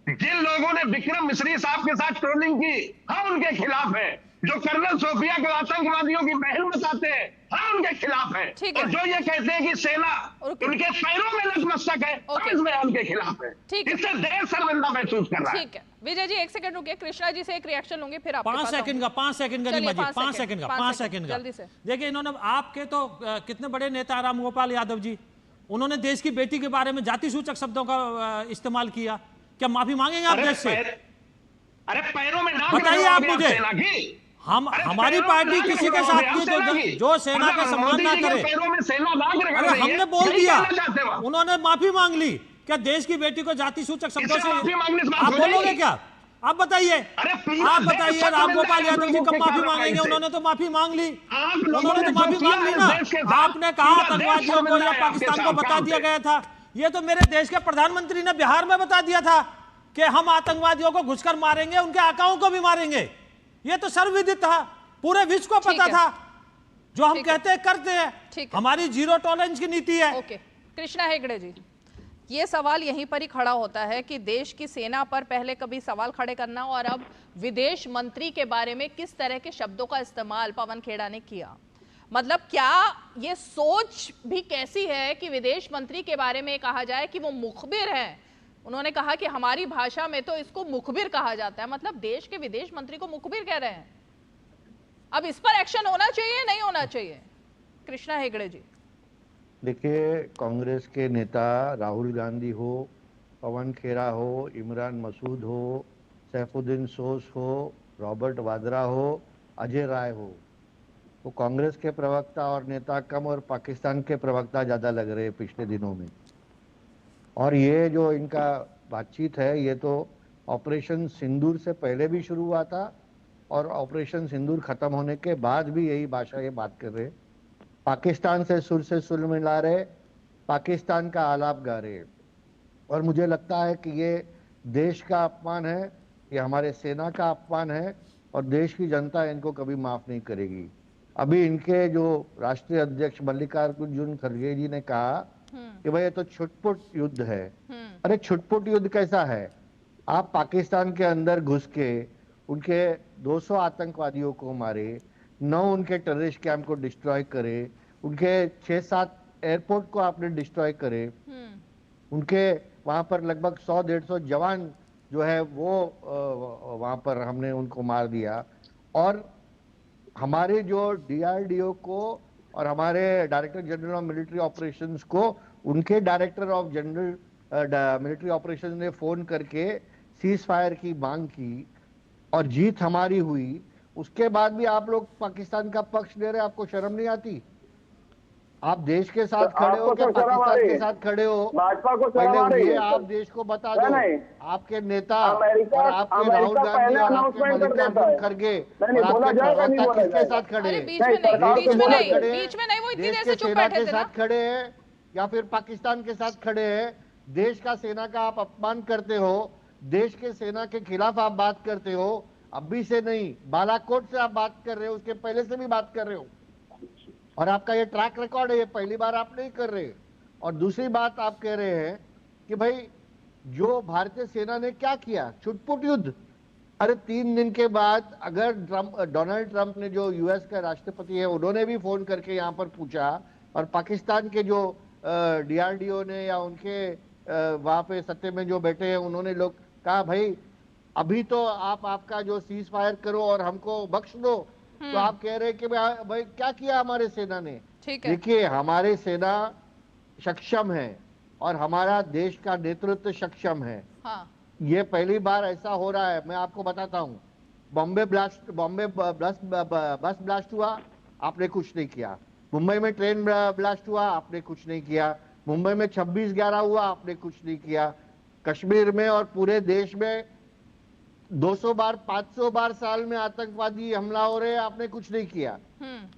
जिन लोगों ने विक्रम मिश्री साहब के साथ ट्रोलिंग की, हम उनके खिलाफ है। जो कर्नल सोफिया को आतंकवादियों की बहन बताते हैं, हम उनके खिलाफ है। और जो ये कहते हैं कि सेना उनके पैरों में नतमस्तक है, हम इस बयान के खिलाफ है। इससे देश शर्मिंदा महसूस कर रहा है। ठीक है विजय जी, 1 सेकंड रुकिए, कृष्णा जी से एक रिएक्शन लूंगी, फिर आप 5 सेकंड का 5 सेकंड का रीमा जी, 5 सेकंड का जल्दी से। देखिए, इन्होंने आपके तो कितने बड़े नेता राम गोपाल यादव जी, उन्होंने देश की बेटी के बारे में जाति सूचक शब्दों का इस्तेमाल किया। क्या माफी मांगेंगे आप देश से? अरे पैरों में नाक बताइए आप मुझे। हमारी पार्टी किसी के साथ नहीं, जो सेना का सम्मान ना करे। अरे हमने बोल दिया, उन्होंने माफी मांग ली। क्या देश की बेटी को जाति सूचक शब्दों से आप बोलोगे क्या? आप बताइए, रामगोपाल यादव जी कब माफी मांगेंगे? उन्होंने तो माफी मांग ली, उन्होंने तो माफी मांग ली ना। आपने कहा आतंकवादियों को या पाकिस्तान को बता दिया गया था। ये तो मेरे देश के प्रधानमंत्री ने बिहार में बता दिया था कि हम आतंकवादियों को घुसकर मारेंगे, उनके आकाओं को भी मारेंगे। ये तो सर्वविदित था, पूरे विश्व को पता था। जो हम कहते हैं करते हैं, हमारी जीरो टॉलरेंस की नीति है। ओके, कृष्णा हेगड़े जी, ये सवाल यहीं पर ही खड़ा होता है कि देश की सेना पर पहले कभी सवाल खड़े करना और अब विदेश मंत्री के बारे में किस तरह के शब्दों का इस्तेमाल पवन खेड़ा ने किया। मतलब क्या ये सोच भी कैसी है कि विदेश मंत्री के बारे में कहा जाए कि वो मुखबिर हैं? उन्होंने कहा कि हमारी भाषा में तो इसको मुखबिर कहा जाता है। मतलब देश के विदेश मंत्री को मुखबिर कह रहे हैं। अब इस पर एक्शन होना चाहिए, नहीं होना चाहिए? कृष्णा हेगड़े जी। देखिए, कांग्रेस के नेता राहुल गांधी हो, पवन खेड़ा हो, इमरान मसूद हो, सैफुद्दीन सोस हो, रॉबर्ट वाड्रा हो, अजय राय हो, वो कांग्रेस के प्रवक्ता और नेता कम और पाकिस्तान के प्रवक्ता ज़्यादा लग रहे हैं पिछले दिनों में। और ये जो इनका बातचीत है, ये तो ऑपरेशन सिंदूर से पहले भी शुरू हुआ था और ऑपरेशन सिंदूर खत्म होने के बाद भी यही भाषा ये बात कर रहे। पाकिस्तान से सुर मिला रहे, पाकिस्तान का आलाप गा रहे। और मुझे लगता है कि ये देश का अपमान है, ये हमारे सेना का अपमान है और देश की जनता इनको कभी माफ नहीं करेगी। अभी इनके जो राष्ट्रीय अध्यक्ष मल्लिकार्जुन खड़गे जी ने कहा कि भाई ये तो छुटपुट युद्ध है। अरे छुटपुट युद्ध कैसा है? आप पाकिस्तान के अंदर घुस के उनके 200 आतंकवादियों को मारे, 9 उनके टेररिस्ट कैंप को डिस्ट्रॉय करे, उनके 6-7 एयरपोर्ट को आपने डिस्ट्रॉय करे, उनके वहां पर लगभग 100-150 जवान जो है वो वहां पर हमने उनको मार दिया। और हमारे जो DRDO को और हमारे director general of military operations को उनके director of general military operations ने फोन करके सीज फायर की मांग की और जीत हमारी हुई। उसके बाद भी आप लोग पाकिस्तान का पक्ष ले रहे, आपको शर्म नहीं आती? आप देश के साथ खड़े हो क्या पाकिस्तान के साथ खड़े हो? भाजपा को पहले ये आप देश को बता दो। आपके नेता और आपके राहुल गांधी और आपके मल्लिकार्जुन खड़गे किसके साथ खड़े हैं? देश के सेना के साथ खड़े हैं या फिर पाकिस्तान के साथ खड़े हैं? देश का सेना का आप अपमान करते हो, देश के सेना के खिलाफ आप बात करते हो। अभी से नहीं, बालाकोट से आप बात कर रहे हो, उसके पहले से भी बात कर रहे हो और आपका ये ट्रैक रिकॉर्ड है, ये पहली बार आप नहीं कर रहे। और दूसरी बात आप कह रहे हैं कि भाई जो भारतीय सेना ने क्या किया, छुटपुट युद्ध। अरे 3 दिन के बाद अगर डोनाल्ड ट्रंप ने, जो यूएस का राष्ट्रपति है, उन्होंने भी फोन करके यहाँ पर पूछा और पाकिस्तान के जो DRDO ने या उनके वहां पे सत्ते में जो बैठे हैं उन्होंने लोग कहा भाई अभी तो आपका जो सीज फायर करो और हमको बख्श दो। तो आप कह रहे हैं कि भाई क्या किया हमारे सेना ने? देखिए, हमारे सेना सक्षम है और हमारा देश का नेतृत्व सक्षम है। ये पहली बार ऐसा हो रहा है। मैं आपको बताता हूँ, बॉम्बे बस ब्लास्ट हुआ, आपने कुछ नहीं किया। मुंबई में ट्रेन ब्लास्ट हुआ, आपने कुछ नहीं किया। मुंबई में 26/11 हुआ, आपने कुछ नहीं किया। कश्मीर में और पूरे देश में 200 बार 500 बार साल में आतंकवादी हमला हो रहे हैं, आपने कुछ नहीं किया।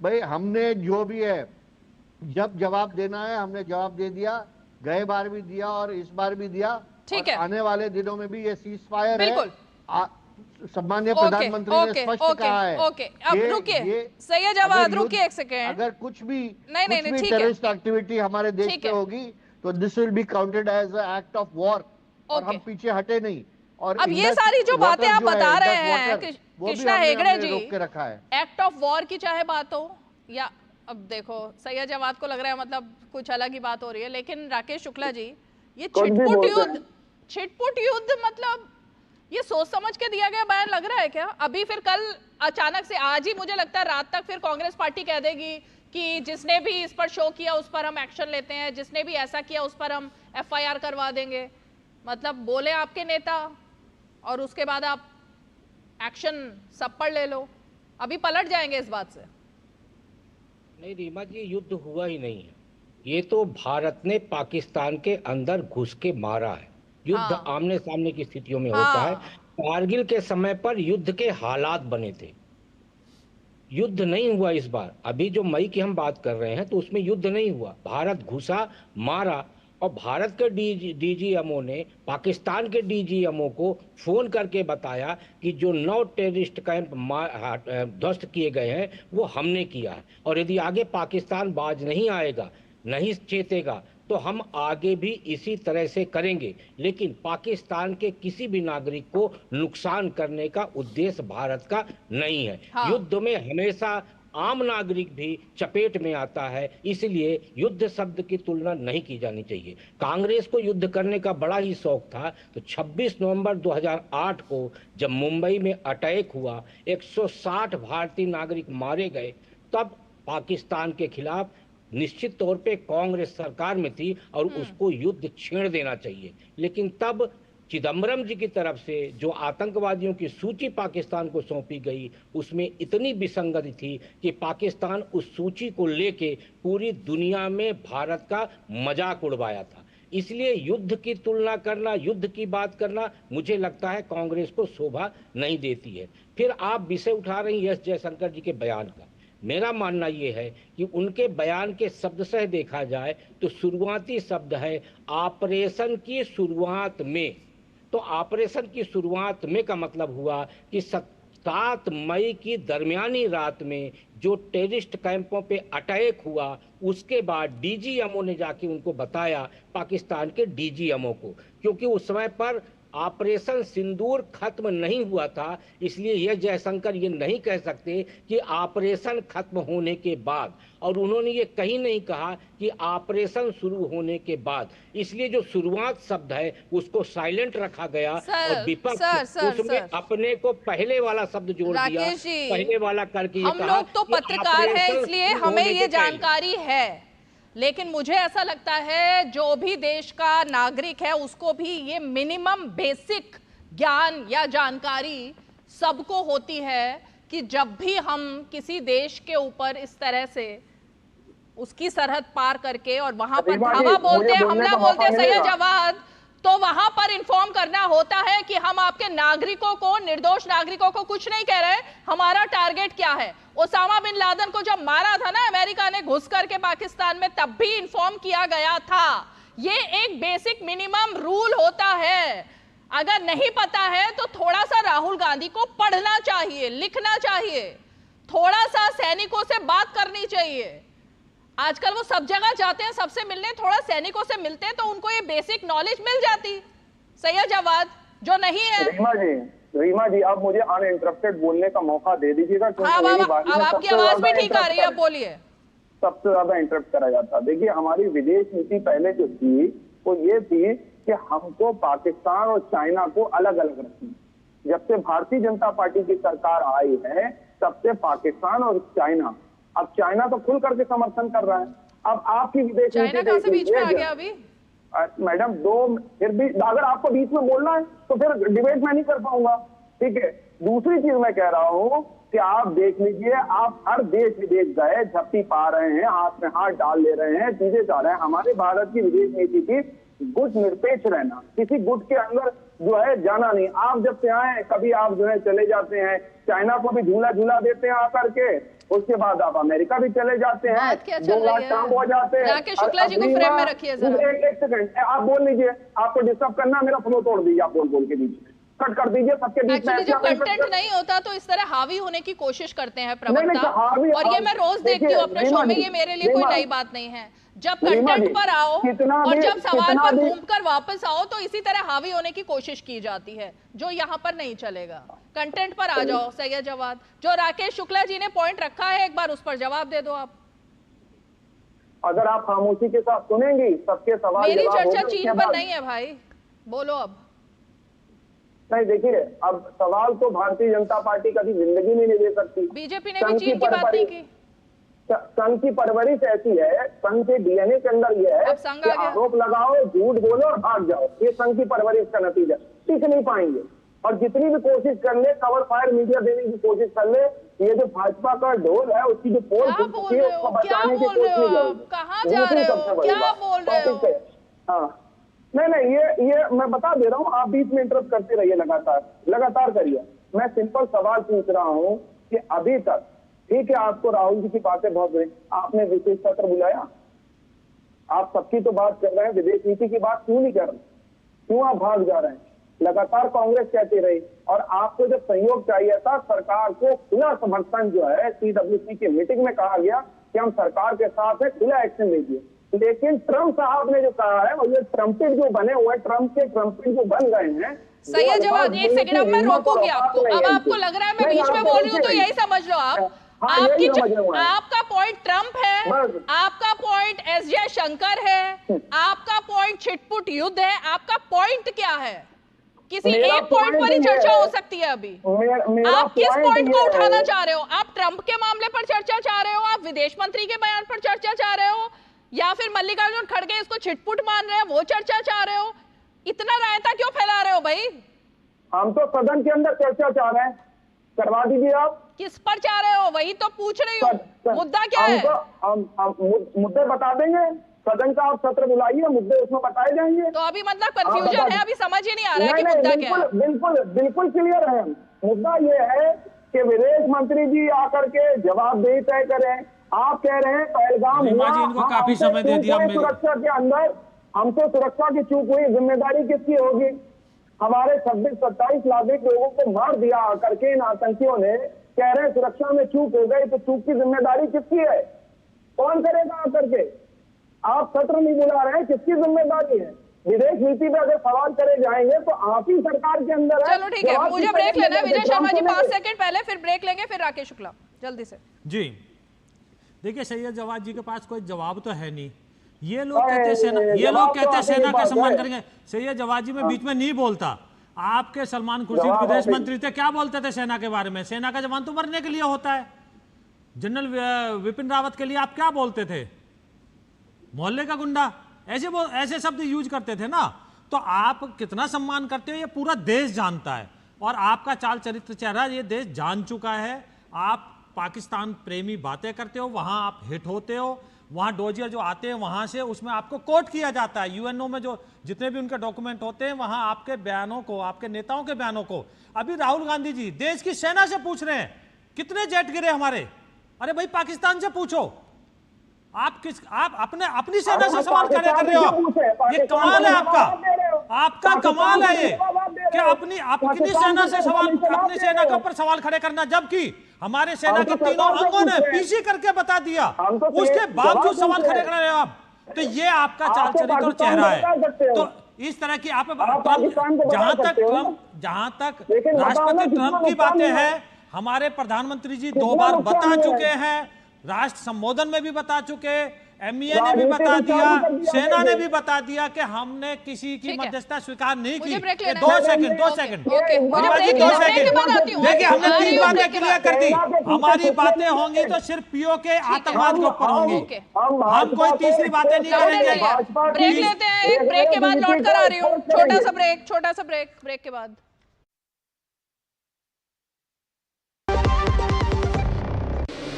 भाई हमने जो भी है, जब जवाब देना है हमने जवाब दे दिया, गए बार भी दिया और इस बार भी दिया। ठीक है, आने वाले दिनों में भी ये सीज फायर है। सम्माननीय प्रधानमंत्री ने स्पष्ट कहा है। अब रुकिए, सही जवाब, रुकिए एक सेकेंड। अगर कुछ भी टेररिस्ट एक्टिविटी हमारे देश में होगी तो this will be counted as a act of war और हम पीछे हटे नहीं। और अब ये सारी जो बातें आप बता रहे हैं कृष्णा हेगड़े जी, रोक के रखा है। एक्ट ऑफ वॉर की चाहे बात हो या, अब देखो सैयद जवाद को लग रहा है मतलब कुछ अलग ही बात हो रही है, लेकिन राकेश शुक्ला जी, ये छिटपुट युद्ध मतलब ये सोच समझ के दिया गया बयान लग रहा है क्या? अभी फिर कल अचानक से, आज ही मुझे लगता है रात तक फिर कांग्रेस पार्टी कह देगी कि जिसने भी इस पर शो किया उस पर हम एक्शन लेते हैं, जिसने भी ऐसा किया उस पर हम FIR करवा देंगे। मतलब बोले आपके नेता और उसके बाद आप एक्शन सब पर ले लो। अभी पलट जाएंगे इस बात से? नहीं रीमा जी, युद्ध हुआ ही नहीं है। ये तो भारत ने पाकिस्तान के अंदर घुस के मारा है। युद्ध हाँ। आमने सामने की स्थितियों में हाँ। होता है। कारगिल के समय पर युद्ध के हालात बने थे, युद्ध नहीं हुआ इस बार। अभी जो मई की हम बात कर रहे हैं तो उसमें युद्ध नहीं हुआ, भारत घुसा, मारा, और भारत के डीजीएमओ ने पाकिस्तान के डीजीएमओ को फोन करके बताया कि जो 9 टेररिस्ट कैंप ध्वस्त किए गए हैं वो हमने किया है, और यदि आगे पाकिस्तान बाज नहीं आएगा, नहीं चेतेगा, तो हम आगे भी इसी तरह से करेंगे। लेकिन पाकिस्तान के किसी भी नागरिक को नुकसान करने का उद्देश्य भारत का नहीं है। हाँ। युद्ध में हमेशा आम नागरिक भी चपेट में आता है, इसलिए युद्ध शब्द की तुलना नहीं की जानी चाहिए। कांग्रेस को युद्ध करने का बड़ा ही शौक था, तो 26 नवंबर 2008 को जब मुंबई में अटैक हुआ, 160 भारतीय नागरिक मारे गए, तब पाकिस्तान के खिलाफ निश्चित तौर पे कांग्रेस सरकार में थी और उसको युद्ध छेड़ देना चाहिए। लेकिन तब चिदम्बरम जी की तरफ से जो आतंकवादियों की सूची पाकिस्तान को सौंपी गई, उसमें इतनी विसंगति थी कि पाकिस्तान उस सूची को लेके पूरी दुनिया में भारत का मजाक उड़वाया था। इसलिए युद्ध की तुलना करना, युद्ध की बात करना, मुझे लगता है कांग्रेस को शोभा नहीं देती है। फिर आप विषय उठा रही हैं एस जयशंकर जी के बयान का। मेरा मानना ये है कि उनके बयान के शब्द से देखा जाए तो शुरुआती शब्द है ऑपरेशन की शुरुआत में। तो ऑपरेशन की शुरुआत में का मतलब हुआ कि 7 मई की दरमियानी रात में जो टेररिस्ट कैंपों पे अटैक हुआ, उसके बाद डीजीएमओ ने जाके उनको बताया, पाकिस्तान के डीजीएमओ को, क्योंकि उस समय पर ऑपरेशन सिंदूर खत्म नहीं हुआ था। इसलिए ये जयशंकर ये नहीं कह सकते कि ऑपरेशन खत्म होने के बाद, और उन्होंने ये कहीं नहीं कहा कि ऑपरेशन शुरू होने के बाद। इसलिए जो शुरुआत शब्द है उसको साइलेंट रखा गया और विपक्ष उसमें अपने को पहले वाला शब्द जोड़ दिया, पहले वाला करके हम लोग तो पत्रकार हैं, इसलिए हमें ये जानकारी है। लेकिन मुझे ऐसा लगता है जो भी देश का नागरिक है उसको भी ये मिनिमम बेसिक ज्ञान या जानकारी सबको होती है कि जब भी हम किसी देश के ऊपर इस तरह से उसकी सरहद पार करके और वहां पर धावा बोलते हैं, हमला बोलते हैं, सही जवाब, तो वहां पर इन्फॉर्म करना होता है कि हम आपके नागरिकों को, निर्दोष नागरिकों को कुछ नहीं कह रहे, हमारा टारगेट क्या है। ओसामा बिन लादेन को जब मारा था ना अमेरिका ने घुस करके पाकिस्तान में, तब भी इन्फॉर्म किया गया था। ये एक बेसिक मिनिमम रूल होता है। अगर नहीं पता है तो थोड़ा सा राहुल गांधी को पढ़ना चाहिए, लिखना चाहिए, थोड़ा सा सैनिकों से बात करनी चाहिए। आजकल वो सब जगह जाते हैं सबसे मिलने, थोड़ा सैनिकों से मिलते हैं तो उनको ये बेसिक नॉलेज मिल जाती। सही है जवाब, जो नहीं है। रीमा जी आप मुझे अनइंटरप्टेड बोलने का मौका दे दीजिएगा। हाँ, अब आपकी आवाज भी ठीक आ रही है, अब बोलिए। सबसे ज्यादा इंटरप्ट करा जाता। देखिए हमारी विदेश नीति पहले जो थी वो ये थी कि हमको पाकिस्तान और चाइना को अलग अलग रखना। जब से भारतीय जनता पार्टी की सरकार आई है तब से पाकिस्तान और चाइना, अब चाइना तो खुल करके समर्थन कर रहा है। अब आपकी विदेश चाइना कहां से बीच में आ गया अभी? मैडम फिर भी अगर आपको बीच में बोलना है तो फिर डिबेट मैं नहीं कर पाऊंगा, ठीक है। दूसरी चीज मैं कह रहा हूं कि आप देख लीजिए, आप हर देश विदेश गए, झपटी पा रहे हैं, हाथ में हाथ डाल ले रहे हैं, चीजें चाह रहे हैं। हमारे भारत की विदेश नीति थी गुट निरपेक्ष रहना, किसी गुट के अंदर जो है जाना नहीं। आप जब से आए कभी आप जो है चले जाते हैं, चाइना को भी झूला झूला देते हैं आकर के, उसके बाद आप अमेरिका भी चले जाते हैं, 2 लाख काम हो जाते हैं। राकेश शुक्ला जी को फ्रेम में रखिए जरा। एक सेकंड आप बोल लीजिए, आपको डिस्टर्ब करना, मेरा फ्लो तोड़ दीजिए, आप बोल के बीच कट कर दीजिए सबके बीच में। जब कंटेंट नहीं होता तो इस तरह हावी होने की कोशिश करते हैं प्रवक्ता, और ये मैं रोज देखती हूँ अपने शो में, ये मेरे लिए कोई नई बात नहीं है। जब कंटेंट पर आओ और जब सवाल पर घूमकर वापस आओ तो इसी तरह हावी होने की कोशिश की जाती है, जो यहाँ पर नहीं चलेगा। कंटेंट पर आ जाओ। सही है जवाब, जो राकेश शुक्ला जी ने पॉइंट रखा है एक बार उस पर जवाब दे दो आप। अगर आप खामोशी के साथ सुनेंगी सबके सवाल, मेरी चर्चा चीन पर नहीं है भाई, बोलो अब। नहीं देखिए, अब सवाल तो भारतीय जनता पार्टी कभी जिंदगी में नहीं दे सकती। बीजेपी ने भी चीन की बात नहीं की। संघ की परवरिश ऐसी है, संघ के डीएनए के अंदर ये है कि आरोप लगाओ, झूठ बोलो और भाग जाओ। ये संघ की परवरिश का नतीजा। टिक नहीं पाएंगे। और जितनी भी कोशिश कर ले, कवर फायर मीडिया देने की कोशिश कर ले, ये जो भाजपा का ढोल है उसकी जो पोल बोल रहे हो, क्या बोल रहे हो आप? कहाँ जा रहे हो, क्या बोल रहे हो? हाँ नहीं ये मैं बता दे रहा हूँ, आप बीच में इंटरप्ट करते रहिए, लगातार करिए। मैं सिंपल सवाल पूछ रहा हूँ कि अभी तक, ठीक है आपको राहुल जी की बातें बहुत बुरी, आपने विशेष सत्र बुलाया? आप सबकी तो बात कर रहे हैं, विदेश नीति की बात क्यों नहीं कर रहे? क्यों आप भाग जा रहे हैं? लगातार कांग्रेस कहती रही, और आपको जब सहयोग चाहिए था, सरकार को खुला समर्थन जो है CWC की मीटिंग में कहा गया कि हम सरकार के साथ है, खुला एक्शन लीजिए। लेकिन ट्रम्प साहब ने जो कहा है, और ये ट्रम्पिट जो बने हुए, ट्रम्प के ट्रम्पिट जो बन गए हैं। सही है जवाब, एक सेकंड, अब मैं रोकूंगी आपको। अब आपको लग रहा है मैं बीच में बोल रही हूँ, तो यही समझ लो आप। आपका पॉइंट ट्रम्प है, आपका पॉइंट एस जयशंकर है, आपका पॉइंट छिटपुट युद्ध है, आपका पॉइंट क्या है? किसी एक पॉइंट पर ही चर्चा हो सकती है अभी। आप किस पॉइंट को उठाना चाह रहे हो? आप ट्रम्प के मामले पर चर्चा चाह रहे हो, आप विदेश मंत्री के बयान पर चर्चा चाह रहे हो, या फिर मल्लिकार्जुन खड़गे इसको छिटपुट मान रहे हैं, वो चर्चा चाह रहे हो? इतना रायता क्यों फैला रहे हो भाई? हम तो सदन के अंदर चर्चा चाह रहे हैं, करवा दीजिए आप। किस पर चाह रहे हो? वही तो पूछ रही हूँ, मुद्दा क्या है? हम मुद्दे बता देंगे, सदन का आप सत्र बुलाइए, मुद्दे उसमें बताए जाएंगे। तो अभी मतलब कंफ्यूजन है, अभी समझ ही नहीं आ रहा है कि मुद्दा क्या है। बिल्कुल क्लियर है। मुद्दा ये है कि विदेश मंत्री जी आकर के जवाबदेही तय करें। आप कह रहे हैं पहलगाम हुआ, इनको काफी समय दे दिया सुरक्षा के अंदर, हमसे सुरक्षा की चूक हुई, जिम्मेदारी किसकी होगी? हमारे 26-27 नागरिक लोगों को मार दिया आकर के इन आतंकियों ने, कह रहे हैं सुरक्षा में चूक हो गई, तो चूक की जिम्मेदारी किसकी है? कौन करेगा आकर के? आप सत्र नहीं बुला रहे हैं, किसकी जिम्मेदारी है? विदेश नीति पे अगर सवाल करे जाएंगे तो आप ही सरकार के अंदर है। चलो ठीक है, मुझे ब्रेक लेना है। विजय शर्मा जी 5 सेकंड पहले, फिर ब्रेक लेंगे, फिर राकेश शुक्ला जल्दी से। जी देखिए, सैयद जवाद जी के पास कोई जवाब तो है नहीं। ये लोग कहते हैं सेना का सम्मान करेंगे। सैयद जवाद जी में बीच में नहीं बोलता। आपके सलमान खुर्शीद विदेश मंत्री थे, क्या बोलते थे सेना के बारे में? सेना का जवान तो मरने के लिए होता है। जनरल विपिन रावत के लिए आप क्या बोलते थे? मोहल्ले का गुंडा, ऐसे शब्द यूज करते थे ना। तो आप कितना सम्मान करते हो ये पूरा देश जानता है, और आपका चाल चरित्र चेहरा ये देश जान चुका है। आप पाकिस्तान प्रेमी बातें करते हो, वहां आप हिट होते हो, वहां डोजियर जो आते हैं वहां से उसमें आपको कोट किया जाता है। यूएनओ में जो जितने भी उनके डॉक्यूमेंट होते हैं, वहां आपके बयानों को, आपके नेताओं के बयानों को, अभी राहुल गांधी जी देश की सेना से पूछ रहे हैं कितने जेट गिरे हमारे। अरे भाई पाकिस्तान से पूछो, आप अपनी सेना से सवाल कर रहे हो। ये कमाल है आपका कमाल है ये कि अपनी सेना से सवाल, अपनी सेना के ऊपर सवाल खड़े करना, जबकि हमारे सेना के तीनों अंगों ने पीसी करके बता दिया, उसके बावजूद सवाल खड़े कर रहे हो आप। तो ये आपका चाल चरित्र और चेहरा है। तो इस तरह की आप जहां तक राष्ट्रपति ट्रंप की बातें हैं, हमारे प्रधानमंत्री जी 2 बार बता चुके हैं, राष्ट्र संबोधन में भी बता चुके, एमईए ने भी बता दिया, सेना ने भी बता दिया कि हमने किसी की मध्यस्थता स्वीकार नहीं की। 2 सेकंड देखिए, हमने 3 बातें क्लियर कर दी। हमारी बातें होंगी तो सिर्फ पीओ के आतंकवाद के ऊपर होंगी, हम कोई तीसरी बातें नहीं करेंगे। ब्रेक लेते हैं, एक ब्रेक के बाद लौट कर आ रही हूँ। छोटा सा ब्रेक के बाद।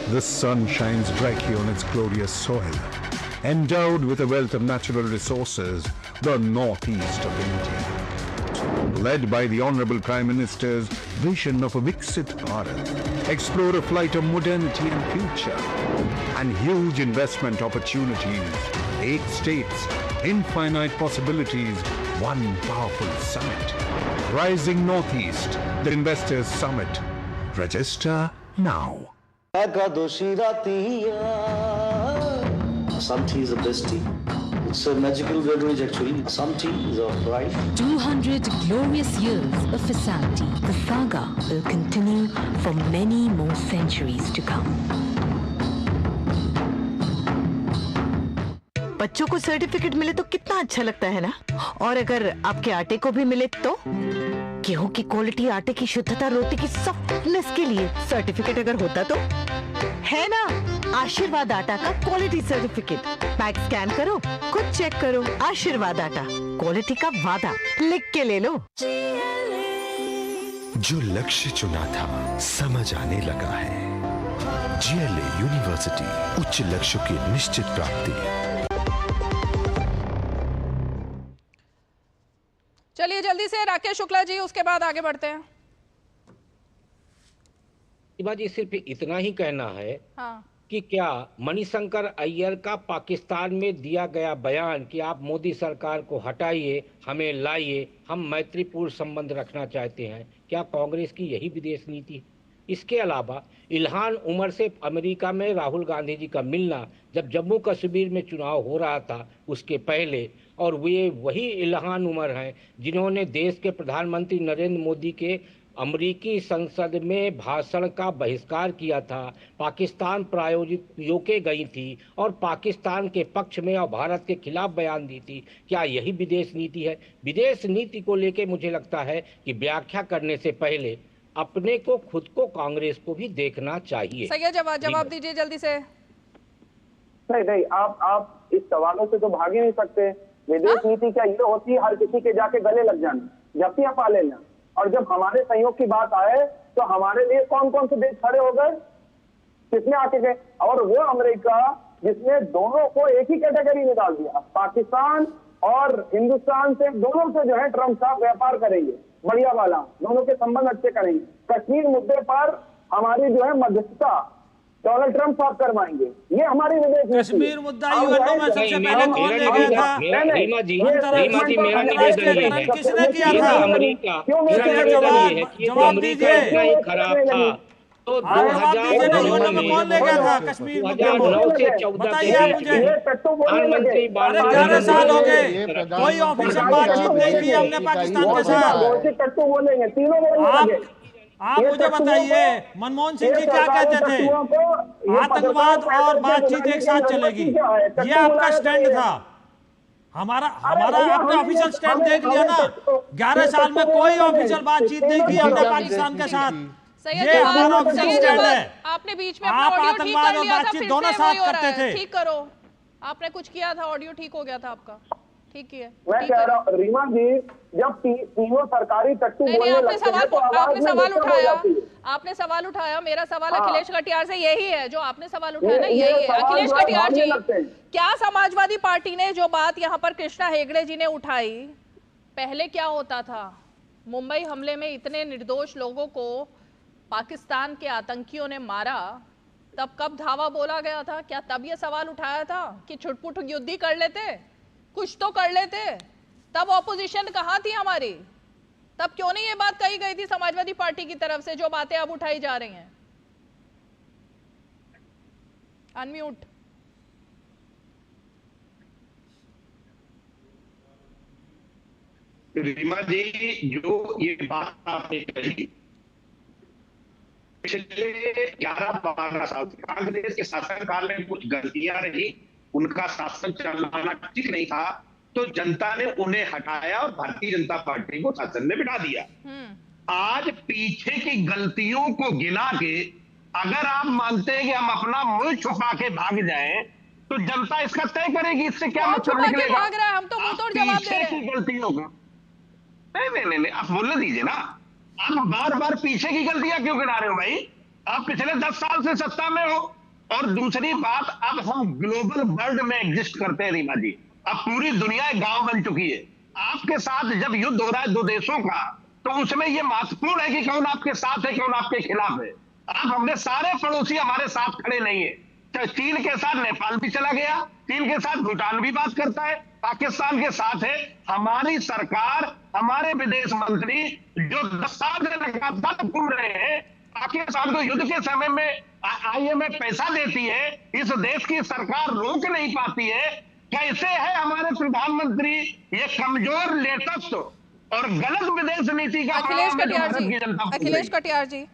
The sun shines brightly on its glorious soil. Endowed with a wealth of natural resources, the northeast of India. Led by the Honorable Prime Minister's vision of a Viksit Bharat, explore a flight of modernity and future, and huge investment opportunities. 8 states, infinite possibilities, one powerful summit. Rising Northeast, the Investors Summit. Register now. Some tea is the best tea. It's a magical beverage actually. Some tea is of right. 200 glorious years of Assam. The saga will continue for many more centuries to come. बच्चों को certificate मिले तो कितना अच्छा लगता है ना। और अगर आपके आटे को भी मिले तो गेहूं की क्वालिटी, आटे की शुद्धता, रोटी की सॉफ्टनेस के लिए सर्टिफिकेट अगर होता तो है ना। आशीर्वाद आटा का क्वालिटी सर्टिफिकेट, पैक स्कैन करो, खुद चेक करो। आशीर्वाद आटा, क्वालिटी का वादा, लिख के ले लो। जो लक्ष्य चुना था समझ आने लगा है। GLA यूनिवर्सिटी, उच्च लक्ष्य की निश्चित प्राप्ति। चलिए जल्दी से राकेश शुक्ला जी, उसके बाद आगे बढ़ते हैं। जी सिर्फ इतना ही कहना है हाँ। कि क्या मणिशंकर अय्यर का पाकिस्तान में दिया गया बयान कि आप मोदी सरकार को हटाइए, हमें लाइए, हम मैत्रीपूर्ण संबंध रखना चाहते हैं, क्या कांग्रेस की यही विदेश नीति है? इसके अलावा इल्हान उमर से अमेरिका में राहुल गांधी जी का मिलना जब जम्मू कश्मीर में चुनाव हो रहा था उसके पहले, और वे वही इल्हान उमर हैं जिन्होंने देश के प्रधानमंत्री नरेंद्र मोदी के अमेरिकी संसद में भाषण का बहिष्कार किया था, पाकिस्तान प्रायोजित पीओके गई थी और पाकिस्तान के पक्ष में और भारत के खिलाफ बयान दी थी। क्या यही विदेश नीति है? विदेश नीति को लेकर मुझे लगता है कि व्याख्या करने से पहले अपने को, खुद को, कांग्रेस को भी देखना चाहिए। सही है, जवाब दीजिए जल्दी से। नहीं, आप इस सवालों से तो भाग ही नहीं सकते। विदेश नीति क्या ये होती है हर किसी के जाके गले लग जाना, जफ्तियां पा लेना? और जब हमारे सहयोग की बात आए तो हमारे लिए कौन कौन से देश खड़े हो गए, किसने आके गए? और वो अमेरिका जिसने दोनों को एक ही कैटेगरी में डाल दिया, पाकिस्तान और हिंदुस्तान से, दोनों से जो है ट्रंप साहब व्यापार करेंगे, बढ़िया वाला, दोनों के संबंध अच्छे करेंगे। कश्मीर मुद्दे पर हमारी जो है मध्यस्थता डोनाल्ड ट्रंप साहब करवाएंगे। ये हमारी विदेश कश्मीर मुद्दा यूएनओ में सबसे पहले कौन ले गया था? रीमा जी मेरा निवेदन है, किसने किया था? अमेरिका जवाब दीजिए। खराब था तो 2009 में कौन ले गया था कश्मीर मुद्दे को? बताइए मुझे। प्रधानमंत्री 11 साल हो गए, कोई ऑफिशियल बातचीत नहीं की हमने पाकिस्तान के साथ। आप मुझे बताइए, मनमोहन सिंह जी क्या कहते थे? आतंकवाद और बातचीत एक साथ चलेगी, ये आपका स्टैंड था। हमारा आपने ऑफिशियल स्टैंड देख लिया ना। 11 साल में कोई ऑफिशियल बातचीत नहीं की हमने पाकिस्तान के साथ। ये हमारा ऑफिशियल स्टैंड है। आपने बीच में आप आतंकवाद और बातचीत दोनों साथ करते थे। ठीक करो, आपने कुछ किया था, ऑडियो ठीक हो गया था आपका, ठीक है। मैं कह रहा हूँ रीमा जी, जब तीनों सरकारी टट्टू बोलने लगते हैं तो आपने सवाल उठाया, मेरा सवाल अखिलेश कटियार से यही है, जो आपने सवाल उठाया ना, यही है। अखिलेश कटियार जी, क्या समाजवादी पार्टी ने जो बात यहाँ पर कृष्णा हेगड़े जी ने उठाई, पहले क्या होता था? मुंबई हमले में इतने निर्दोष लोगों को पाकिस्तान के आतंकियों ने मारा, तब कब धावा बोला गया था? क्या तब ये सवाल उठाया था कि छुटपुट युद्ध ही कर लेते, कुछ तो कर लेते? तब ऑपोजिशन कहां थी हमारी? तब क्यों नहीं ये बात कही गई थी समाजवादी पार्टी की तरफ से, जो बातें अब उठाई जा रही हैं? अनम्यूट। रीमा जी, जो ये बात आपने कही, पिछले 11-12 साल कांग्रेस के शासनकाल में कुछ गलतियां रही, उनका शासन चलाना ठीक नहीं था, तो जनता ने उन्हें हटाया और भारतीय जनता पार्टी को शासन में बिठा दिया। आज पीछे की गलतियों को गिना के अगर आप मानते हैं कि हम अपना मुंह छुपा के भाग जाएं, तो जनता इसका तय करेगी इससे क्या मतलब निकलेगा। हम तो मुंह तोड़ जवाब दे रहे हैं। पीछे की गलतियों को नहीं, आप बोलने दीजिए ना। आप बार बार पीछे की गलतियां क्यों गिना रहे हो भाई? आप पिछले 10 साल से सत्ता में हो। और दूसरी बात, अब हम ग्लोबल वर्ल्ड में एग्जिस्ट करते हैं रीमा जी। अब पूरी दुनिया एक गांव बन चुकी है। आपके साथ जब युद्ध हो रहा है दो देशों का, तो उसमें यह महत्वपूर्ण है कि कौन आपके साथ है, कौन आपके खिलाफ है। आप अपने सारे पड़ोसी हमारे साथ खड़े नहीं है। चीन के साथ नेपाल भी चला गया, चीन के साथ भूटान भी बात करता है, पाकिस्तान के साथ है। हमारी सरकार, हमारे विदेश मंत्री जो 10 साल से लगातार घूम रहे हैं, पाकिस्तान को युद्ध के समय में IMF पैसा देती है, इस देश की सरकार रोक नहीं पाती है। कैसे है हमारे प्रधानमंत्री ये कमजोर नेतृत्व और गलत विदेश नीति का? अखिलेश कटियार जी,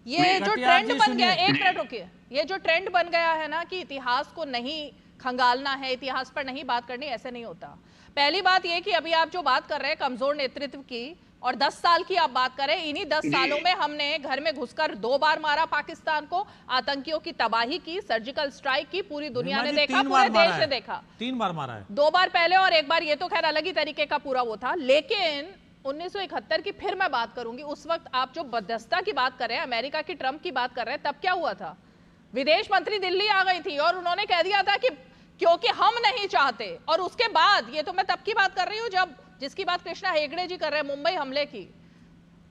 ये जो ट्रेंड बन गया, एक मिनट रुकिए, ये जो ट्रेंड बन गया है ना कि इतिहास को नहीं खंगालना है, इतिहास पर नहीं बात करनी, ऐसे नहीं होता। पहली बात ये कि अभी आप जो बात कर रहे हैं कमजोर नेतृत्व की, और 10 साल की आप बात करें, इन्हीं 10 सालों में हमने घर में घुसकर 2 बार मारा पाकिस्तान को, आतंकियों की तबाही की, सर्जिकल स्ट्राइक की, पूरी दुनिया ने देखा, पूरे देश ने देखा। 3 बार मारा है। 2 बार पहले और 1 बार, ये तो खैर अलग ही तरीके का पूरा वो था। लेकिन 1971 की फिर मैं बात करूंगी। उस वक्त आप जो मध्यस्थता की बात कर रहे हैं, अमेरिका की ट्रंप की बात कर रहे हैं, तब क्या हुआ था? विदेश मंत्री दिल्ली आ गई थी और उन्होंने कह दिया था कि क्योंकि हम नहीं चाहते। और उसके बाद, ये तो मैं तब की बात कर रही हूं जब, जिसकी बात कृष्णा हेगड़े जी कर रहे हैं, मुंबई हमले की,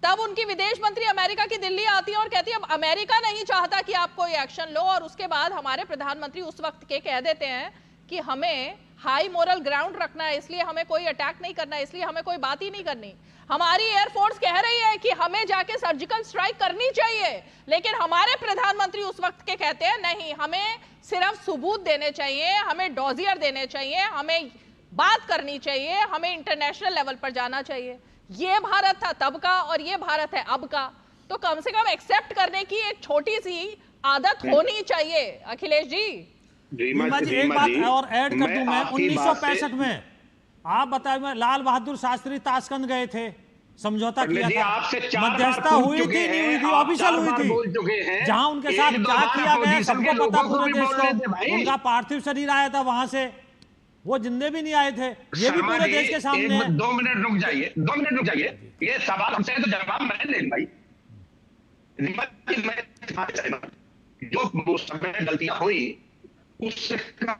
तब उनकी विदेश मंत्री अमेरिका की दिल्ली आती है और कहती है अब अमेरिका नहीं चाहता कि आप कोई एक्शन लो। और उसके बाद हमारे प्रधानमंत्री उस वक्त के कह देते हैं कि हमें हाई मोरल ग्राउंड रखना है, इसलिए हमें कोई अटैक नहीं करना है, इसलिए हमें कोई बात ही नहीं करनी। हमारी एयरफोर्स कह रही है कि हमें जाके सर्जिकल स्ट्राइक करनी चाहिए, लेकिन हमारे प्रधानमंत्री उस वक्त के कहते हैं नहीं, हमें सिर्फ सबूत देने चाहिए, हमें डॉजियर देने चाहिए, हमें बात करनी चाहिए, हमें इंटरनेशनल लेवल पर जाना चाहिए। ये भारत था तब का और ये भारत है अब का। तो कम से कम एक्सेप्ट करने की एक छोटी सी आदत होनी चाहिए। अखिलेश जी, रीमा जी एक बात और ऐड कर दूं मैं। 1965 में आप बताए, मैं लाल बहादुर शास्त्री ताशकंद गए थे, समझौता किया था, मध्यस्थता हुई थी नहीं हुई थी, ऑफिशियल हुई थी, जहां उनके साथ क्या किया गया सबको पता, पूरे देश को। उनका पार्थिव शरीर आया था वहां से, वो जिंदे भी नहीं आए थे, ये भी पूरे देश के सामने। 2 मिनट रुक जाइए, 2 मिनट रुक जाइए। ये सवाल हमसे तो जवाब मैं दे भाई। जो उस समय गलतियां हुई उसका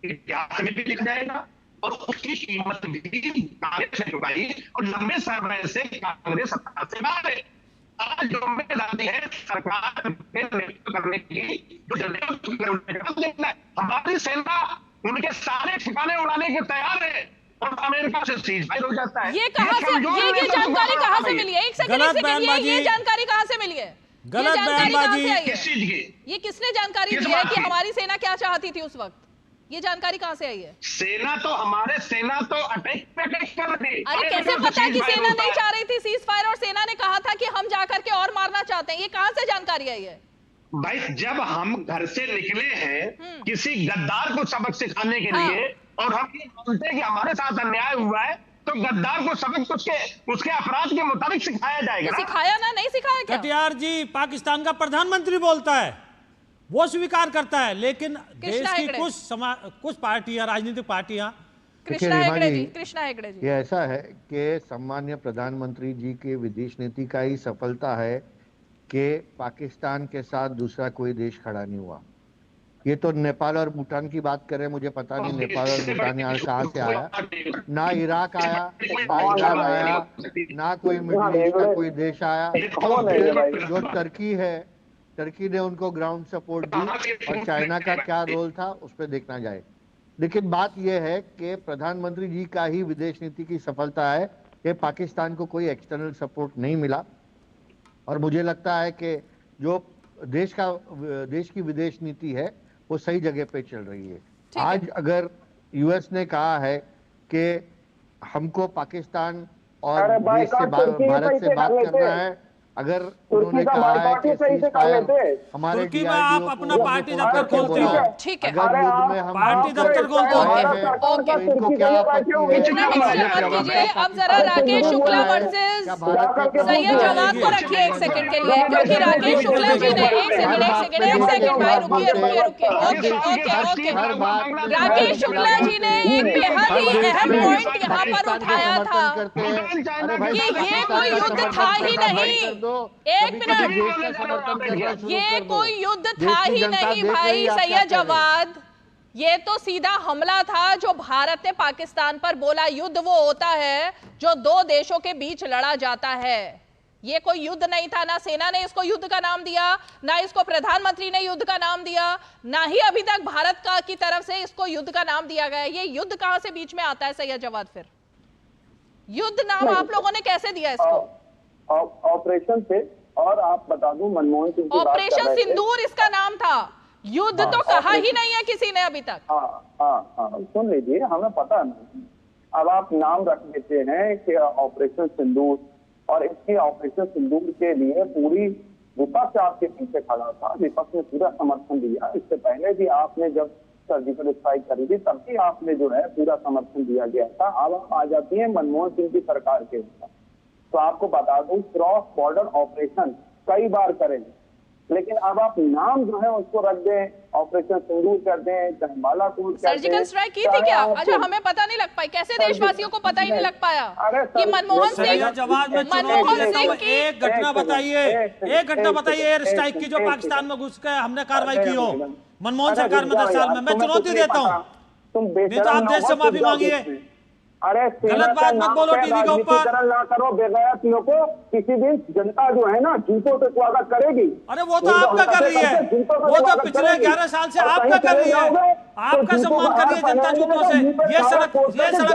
इतिहास में भी लिखा जाएगा और उसकी कीमत भी कांग्रेस ने चुकाई और लंबे समय से कांग्रेस सत्ता से बाहर है। आज जिम्मेदारी है सरकार के नेतृत्व करने की, जो हमारी सेना उनके सारे ठिकाने उड़ाने के तैयार है और अमेरिका से सीज फायर हो जाता है। ये कहां से, ये जानकारी कहां से मिली है? एक सेकंड, ये जानकारी कहां से मिली है? गलत बयानबाजी किस चीज की? ये किसने जानकारी दी है कि हमारी सेना क्या चाहती थी उस वक्त? ये जानकारी कहां से आई है? सेना तो अटैक कर रही। अरे कैसे पता कि सेना नहीं चाह रही थी सीज फायर और सेना ने कहा था कि हम जाकर के और मारना चाहते हैं? ये कहां से जानकारी आई है? भाई जब हम घर से निकले हैं किसी गद्दार को सबक सिखाने के लिए और हम ये मानते हैं कि हमारे साथ अन्याय हुआ है, तो गद्दार को सबक उसके अपराध के मुताबिक सिखाया जाएगा। सिखाया ना, नहीं सिखाया क्या? कटियार जी, पाकिस्तान का प्रधानमंत्री बोलता है, वो स्वीकार करता है, लेकिन देश की कुछ पार्टियां, राजनीतिक पार्टियां। कृष्णा हेगड़े जी, ये ऐसा है कि सम्मान्य प्रधानमंत्री जी की विदेश नीति का ही सफलता है कि पाकिस्तान के साथ दूसरा कोई देश खड़ा नहीं हुआ। ये तो नेपाल और भूटान की बात करें, मुझे पता नहीं नेपाल और भूटान यहाँ कहाँ से आया, ना इराक आया, पाकिस्तान आया, ना कोई मिडिल ईस्ट का कोई देश आया। जो टर्की है, टर्की ने उनको ग्राउंड सपोर्ट दी और चाइना का क्या रोल था उस पर देखना जाए। लेकिन बात यह है कि प्रधानमंत्री जी का ही विदेश नीति की सफलता है कि पाकिस्तान को कोई एक्सटर्नल सपोर्ट नहीं मिला और मुझे लगता है कि जो देश की विदेश नीति है वो सही जगह पे चल रही है। आज अगर यूएस ने कहा है कि हमको पाकिस्तान और भारत से बात करना है, अगर उन्होंने कहा है कि हमारे आप अपना पार्टी दफ्तर खोलते हो, ठीक है, पार्टी दफ्तर खोलते हो, अब जरा राकेश शुक्ला वर्सेस सैयद जवाद को रखिए एक सेकंड के लिए, क्योंकि राकेश शुक्ला जी ने एक सेकंड भाई रुकिए, ओके, राकेश शुक्ला जी ने एक बेहद ही अहम पॉइंट यहाँ पर उठाया था कि ये कोई युद्ध था ही नहीं। एक मिनट, ये कोई युद्ध था ही नहीं भाई सैयद जवाद, ये तो सीधा हमला था जो भारत ने पाकिस्तान पर बोला। युद्ध वो होता है जो दो देशों के बीच लड़ा जाता है, ये कोई युद्ध नहीं था। ना सेना ने इसको युद्ध का नाम दिया, ना इसको प्रधानमंत्री ने युद्ध का नाम दिया, ना ही अभी तक भारत की तरफ से इसको युद्ध का नाम दिया गया। ये युद्ध कहां से बीच में आता है सैयद जवाद? फिर युद्ध नाम आप लोगों ने कैसे दिया इसको? ऑपरेशन से, और आप बता दूं मनमोहन सिंह ऑपरेशन सिंदूर इसका नाम था, युद्ध तो कहा ही नहीं है किसी ने अभी तक। सुन लीजिए, हमें पता नहीं, अब आप नाम रख देते हैं कि ऑपरेशन सिंदूर, और इसके ऑपरेशन सिंदूर के लिए पूरी विपक्ष आपके पीछे खड़ा था, विपक्ष ने पूरा समर्थन दिया। इससे पहले भी आपने जब सर्जिकल स्ट्राइक करी थी तब भी आपने जो है पूरा समर्थन दिया गया था। अब आप आ जाती है मनमोहन सिंह की सरकार के ऊपर, तो आपको बता दूं क्रॉस बॉर्डर ऑपरेशन कई बार करें, लेकिन अब आप नाम जो है उसको रख दें, ऑपरेशन सिंदूर कर दें, चाहे बालाकोट कर दें। सर्जिकल स्ट्राइक की थी क्या? अच्छा, हमें पता नहीं लग पाई, कैसे देशवासियों को पता ही नहीं लग पाया कि मनमोहन सिंह, एक घटना बताइए, एक घटना बताइए एयर स्ट्राइक की जो पाकिस्तान में घुस के हमने कार्रवाई की हो मनमोहन सरकार में 10 साल में। मैं चुनौती देता हूँ, नहीं तो आप देश से माफी मांगिए। अरे गलत बात मत बोलो टीवी के ऊपर। ना करो बेगैरतियों को, किसी दिन जनता जो है ना जूतों पे स्वागत करेगी। अरे वो तो आपका कर रही है, वो तो पिछले 11 साल से आपका कर रही है, आपका सम्मान कर रही है जनता जूतों से। ये सड़क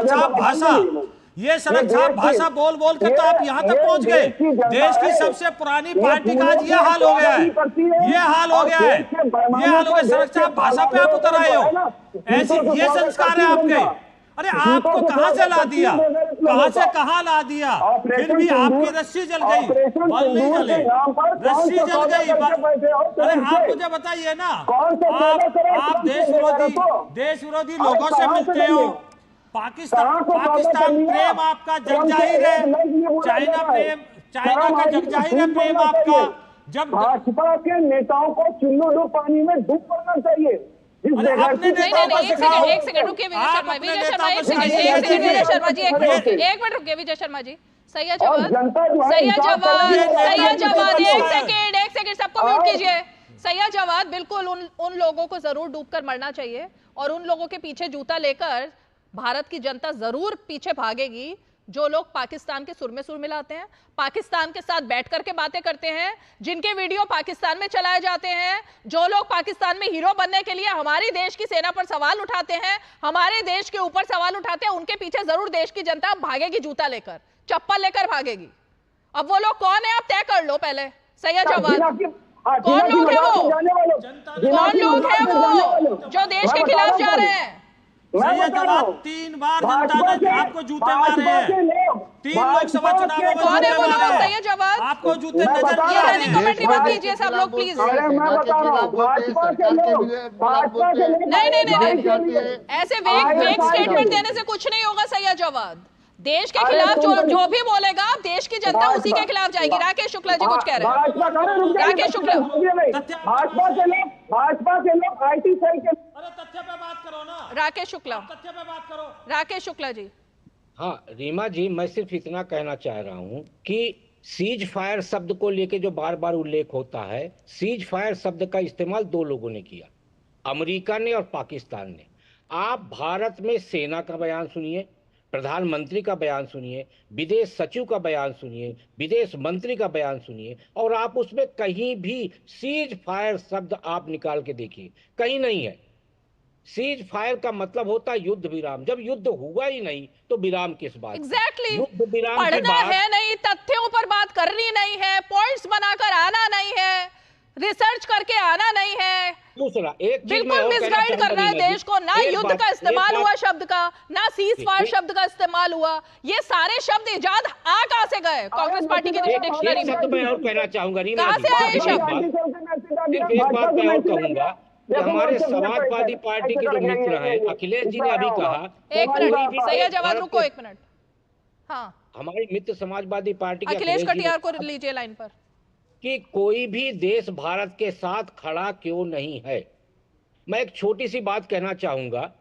छाप भाषा, ये सड़क छाप भाषा बोल बोल कर तो आप यहाँ तक पहुंच गए। देश की सबसे पुरानी पार्टी का आज ये हाल हो गया है, ये हाल हो गया है, ये हाल हो गया। सड़क छाप भाषा पे आप उतर आए हो, ऐसी ये संस्कार है आपके। अरे आपको कहां से ला दिया, कहां से कहां ला दिया, फिर भी आपकी रस्सी जल गई, बल नहीं जले, रस्सी जल गई। अरे आप मुझे बताइए ना, आप देश विरोधी लोगों से मिलते हो। पाकिस्तान प्रेम आपका जगजाहिर है, चाइना का जगजाहिर है प्रेम आपका। जब भाजपा के नेताओं को चुल्लू पानी में डूब पड़ना चाहिए। एक सेकंड रुकिए विजय शर्मा, एक मिनट रुकिए विजय शर्मा जी। सैयद जवाद एक सेकंड सबको म्यूट कीजिए। सैयद जवाद, बिल्कुल उन लोगों को जरूर डूबकर मरना चाहिए और उन लोगों के पीछे जूता लेकर भारत की जनता जरूर पीछे भागेगी जो लोग पाकिस्तान के सुर में सुर मिलाते हैं, पाकिस्तान के साथ बैठ करके बातें करते हैं, जिनके वीडियो पाकिस्तान में चलाए जाते हैं, जो लोग पाकिस्तान में हीरो बनने के लिए हमारी देश की सेना पर सवाल उठाते हैं, हमारे देश के ऊपर सवाल उठाते हैं, उनके पीछे जरूर देश की जनता भागेगी, जूता लेकर, चप्पल लेकर भागेगी। अब वो लोग कौन है आप तय कर लो पहले। सैयद जवाद, कौन लोग है वो, कौन लोग है वो जो देश के खिलाफ जा रहे हैं? सैयद जवाद, 3 बार जनता ने आपको जूते मारे हैं, 3 लोकसभा चुनावों में जूते मारे हैं। सैयद जवाद, आपको जूते नजर नहीं आ रहे हैं। कमेंट्री मत कीजिए सब लोग प्लीज। नहीं, ऐसे वेग स्टेटमेंट देने से कुछ नहीं होगा। सैयद जवाद, देश के खिलाफ जो भी बोलेगा देश की जनता उसी के खिलाफ जाएगी। राकेश शुक्ला जी कुछ कह रहे हैं। राकेश शुक्ला, भाजपा के लोग IT सेल के, अरे तथ्य पे बात करो ना। राकेश शुक्ला, तथ्य पे बात करो। राकेश शुक्ला जी। हाँ रीमा जी, मैं सिर्फ इतना कहना चाह रहा हूं कि सीज फायर शब्द को लेके जो बार बार उल्लेख होता है, सीज फायर शब्द का इस्तेमाल 2 लोगों ने किया, अमेरिका ने और पाकिस्तान ने। आप भारत में सेना का बयान सुनिए, प्रधानमंत्री का बयान सुनिए, विदेश सचिव का बयान सुनिए, विदेश मंत्री का बयान सुनिए, और आप उसमें कहीं भी सीज फायर शब्द आप निकाल के देखिए, कहीं नहीं है। सीज फायर का मतलब होता है युद्ध विराम। जब युद्ध हुआ ही नहीं तो विराम किस बात? एग्जैक्टली, युद्ध विराम पढ़ना है नहीं, तथ्यों पर बात करनी नहीं है, पॉइंट्स बनाकर आना नहीं है, रिसर्च करके आना नहीं है। दूसरा एक बिल्कुल मिसगाइड करना है देश को। ना युद्ध का इस्तेमाल हुआ शब्द का, ना सीज फायर शब्द का इस्तेमाल हुआ। ये सारे शब्द इजाद आ कहां से गए कांग्रेस पार्टी की डिक्शनरी में? मैं और कहना चाहूंगा, कहां से आए शब्द? एक बात मैं और कहूंगा, हमारे समाजवादी पार्टी के जो मित्र हैं, अखिलेश जी ने अभी कहा, एक मिनट सैयद जवाद रुको, एक मिनट। हाँ, हमारे मित्र समाजवादी पार्टी के अखिलेश कटियार को लीजिए लाइन पर, कि कोई भी देश भारत के साथ खड़ा क्यों नहीं है। मैं एक छोटी सी बात कहना चाहूंगा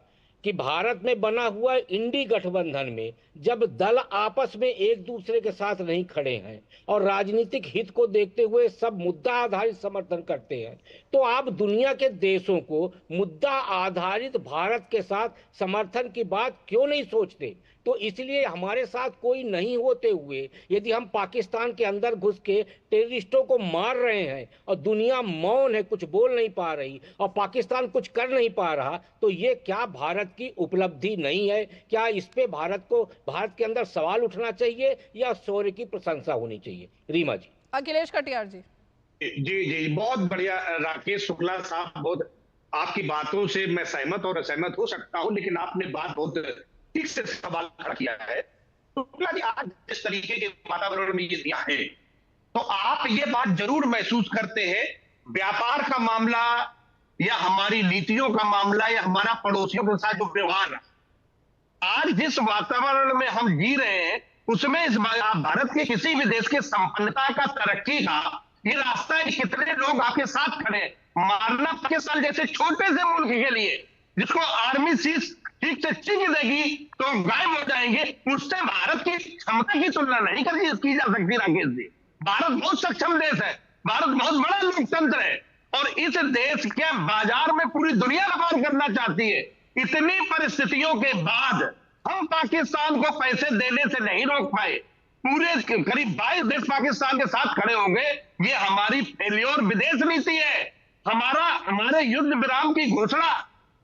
कि भारत में बना हुआ इंडी गठबंधन में जब दल आपस में एक दूसरे के साथ नहीं खड़े हैं और राजनीतिक हित को देखते हुए सब मुद्दा आधारित समर्थन करते हैं, तो आप दुनिया के देशों को मुद्दा आधारित भारत के साथ समर्थन की बात क्यों नहीं सोचते? तो इसलिए हमारे साथ कोई नहीं होते हुए यदि हम पाकिस्तान के अंदर घुस के टेररिस्टों को मार रहे हैं और दुनिया मौन है, कुछ बोल नहीं पा रही, और पाकिस्तान कुछ कर नहीं पा रहा, तो ये क्या भारत की उपलब्धि नहीं है? क्या इस पे भारत के अंदर सवाल उठना चाहिए या शौर्य की प्रशंसा होनी चाहिए? रीमा जी। अखिलेश कटियार जी। जी, बहुत बढ़िया राकेश शुक्ला साहब, बहुत आपकी बातों से मैं सहमत और असहमत हो सकता हूं, लेकिन आपने बात बहुत ठीक से सवाल खड़ा किया है। शुक्ला जी, आज जिस तरीके के वातावरण में ये दिया है, तो आप ये बात जरूर महसूस करते हैं, व्यापार का मामला या हमारी नीतियों का मामला या हमारा पड़ोसियों के साथ जो व्यवहार, आज जिस वातावरण में हम जी रहे हैं, उसमें इस भारत के किसी भी देश के संपन्नता का, तरक्की का ये रास्ता है, कितने लोग आपके साथ खड़े हैं। मारना पाकिस्तान जैसे छोटे से मुल्क के लिए जिसको आर्मी चीज ठीक से चीख देगी तो गायब हो जाएंगे, उससे भारत की क्षमता की तुलना नहीं की जा सकती राकेश जी। भारत बहुत सक्षम देश है, भारत बहुत बड़ा लोकतंत्र है और इस देश के बाजार में पूरी दुनिया व्यापार करना चाहती है। इतनी परिस्थितियों के बाद हम पाकिस्तान को पैसे देने से नहीं रोक पाए। पूरे करीब 22 देश पाकिस्तान के साथ खड़े हो गए। ये हमारी फेल्योर विदेश नीति है। हमारे युद्ध विराम की घोषणा,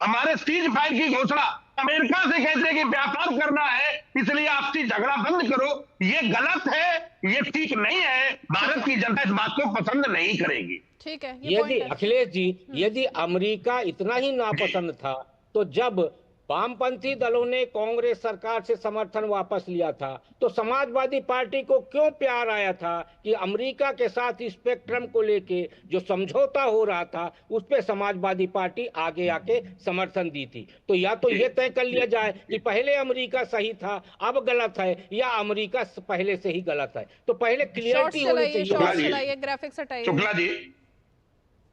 हमारे सीज फायर की घोषणा अमेरिका से कहते हैं कि व्यापार करना है इसलिए आपसी झगड़ा बंद करो, ये गलत है, ये ठीक नहीं है। भारत की जनता इस बात को पसंद नहीं करेगी। ठीक है, यदि अखिलेश जी, यदि अमेरिका इतना ही नापसंद था तो जब वामपंथी दलों ने कांग्रेस सरकार से समर्थन वापस लिया था तो समाजवादी पार्टी को क्यों प्यार आया था कि अमेरिका के साथ स्पेक्ट्रम को लेके जो समझौता हो रहा था उस पे समाजवादी पार्टी आगे आके समर्थन दी थी। तो या तो ये तय कर लिया जाए कि पहले अमेरिका सही था अब गलत है, या अमेरिका पहले से ही गलत है। तो पहले क्लियरिटी होनी चाहिए। शुक्ला जी,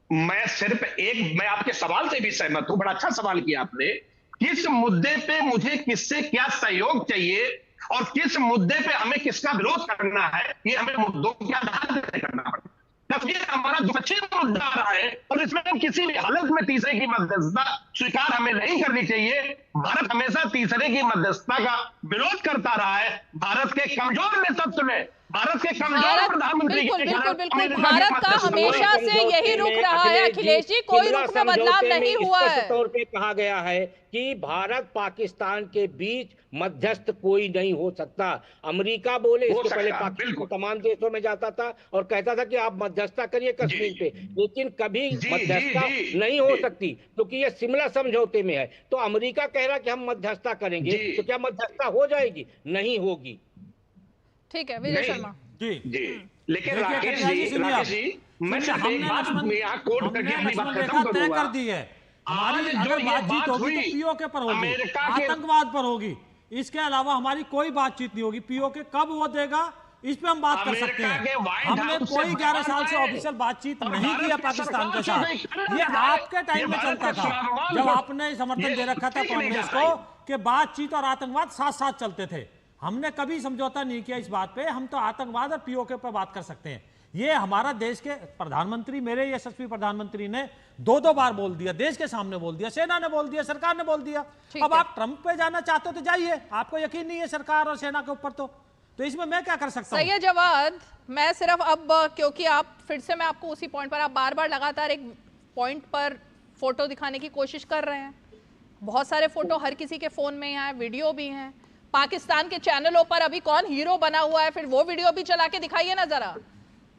मैं आपके सवाल से भी सहमत हूं, बड़ा अच्छा सवाल किया आपने। किस मुद्दे पे मुझे किससे क्या सहयोग चाहिए और किस मुद्दे पे हमें किसका विरोध करना है, ये हमें मुद्दों के आधार पर तय करना पड़ता है। जब ये हमारा द्विपक्षीय मुद्दा रहा है और इसमें हम किसी भी हालत में तीसरे की मध्यस्थता स्वीकार हमें नहीं करनी चाहिए। भारत हमेशा तीसरे की मध्यस्थता का विरोध करता रहा है। भारत के कमजोर नेतृत्व में, भारत के कमजोर प्रधानमंत्री बिल्कुल भारत का हमेशा से यही रुख रहा है अखिलेश जी, कोई रुख में बदलाव नहीं हुआ है। तौर पे कहा गया है कि भारत पाकिस्तान के बीच मध्यस्थ कोई नहीं हो सकता। अमेरिका बोले, इसके पहले पाकिस्तान तमाम देशों में जाता था और कहता था कि आप मध्यस्थता करिए कश्मीर पे, लेकिन कभी मध्यस्थता नहीं हो सकती क्योंकि ये शिमला समझौते में है। तो अमेरिका कह रहा कि हम मध्यस्थता करेंगे, तो क्या मध्यस्थता हो जाएगी? नहीं होगी। ठीक है विजय शर्मा जी। लेकिन राकेश जी, मैं यहाँ कोट करके अपनी बात खत्म करूंगा। कर दी है हमारी, अगर बातचीत होगी तो पीओके पर होगी, आतंकवाद पर होगी, इसके अलावा हमारी कोई बातचीत नहीं होगी। पीओके कब वो देगा इस पे हम बात कर सकते हैं। हमने कोई 11 साल से ऑफिशियल बातचीत नहीं किया पाकिस्तान के साथ। ये आपके टाइम में चलता था जब आपने समर्थन दे रखा था कांग्रेस को कि बातचीत और आतंकवाद साथ साथ चलते थे। हमने कभी समझौता नहीं किया इस बात पे। हम तो आतंकवाद और पीओके पर बात कर सकते हैं। ये हमारा देश के प्रधानमंत्री, मेरे यशस्वी प्रधानमंत्री ने 2-2 बार बोल दिया, देश के सामने बोल दिया, सेना ने बोल दिया, सरकार ने बोल दिया। अब आप ट्रंप पे जाना चाहते हो तो जाइए, आपको यकीन नहीं है सरकार और सेना के ऊपर तो इसमें मैं क्या कर सकता हूं? सही है जवाद। मैं सिर्फ अब क्योंकि आप फिर से, मैं आपको उसी पॉइंट पर, आप बार बार लगातार एक पॉइंट पर फोटो दिखाने की कोशिश कर रहे हैं। बहुत सारे फोटो हर किसी के फोन में हैं, वीडियो भी हैं। पाकिस्तान के चैनलों पर अभी कौन हीरो बना हुआ है, फिर वो वीडियो भी चला के दिखाइए ना जरा।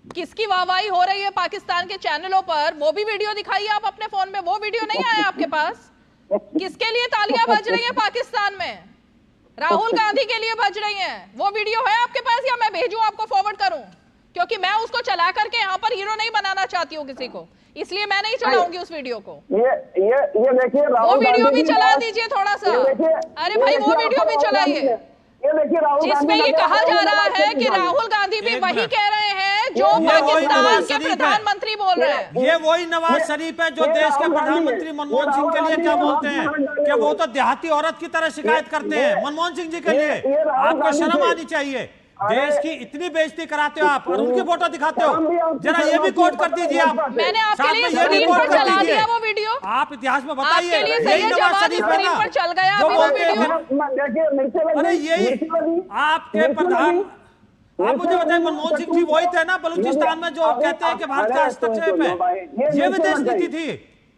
किसकी वाहवाही हो रही है पाकिस्तान के चैनलों पर, वो भी वीडियो दिखाइए आप अपने फोन में। वो वीडियो नहीं आया आपके पास? किसके लिए तालियां बज रही है पाकिस्तान में? राहुल गांधी के लिए बज रही हैं। वो वीडियो है आपके पास या मैं भेजूं आपको, फॉरवर्ड करूं? क्योंकि मैं उसको चला करके यहाँ पर हीरो नहीं बनाना चाहती हूँ किसी को, इसलिए मैं नहीं चलाऊंगी उस वीडियो को। ये देखिए, वो वीडियो भी चला दीजिए थोड़ा सा। अरे भाई वो वीडियो भी चलाइए जिसमें ये कहा जा रहा है कि राहुल गांधी भी वही कह रहे हैं जो पाकिस्तान के प्रधानमंत्री बोल रहे हैं। ये वही नवाज शरीफ है जो देश के प्रधानमंत्री मनमोहन सिंह के लिए क्या बोलते हैं कि वो तो देहाती औरत की तरह शिकायत करते हैं मनमोहन सिंह जी के लिए। आपको शर्म आनी चाहिए। देश की इतनी बेइज्जती कराते हो आप और उनकी फोटो दिखाते हो। जरा ये भी कोट कर दीजिए आप। मैंने आपके लिए स्क्रीन पर चला दिया वो वीडियो। आप इतिहास में बताइए, यही नवाज शरीफ है ना चल गया जो बोलते हैं। अरे यही आपके प्रधान, आप मुझे बताइए मनमोहन सिंह जी वही थे ना बलूचिस्तान में जो कहते हैं कि भारत का हस्तक्षेप है। ये विदेश नीति थी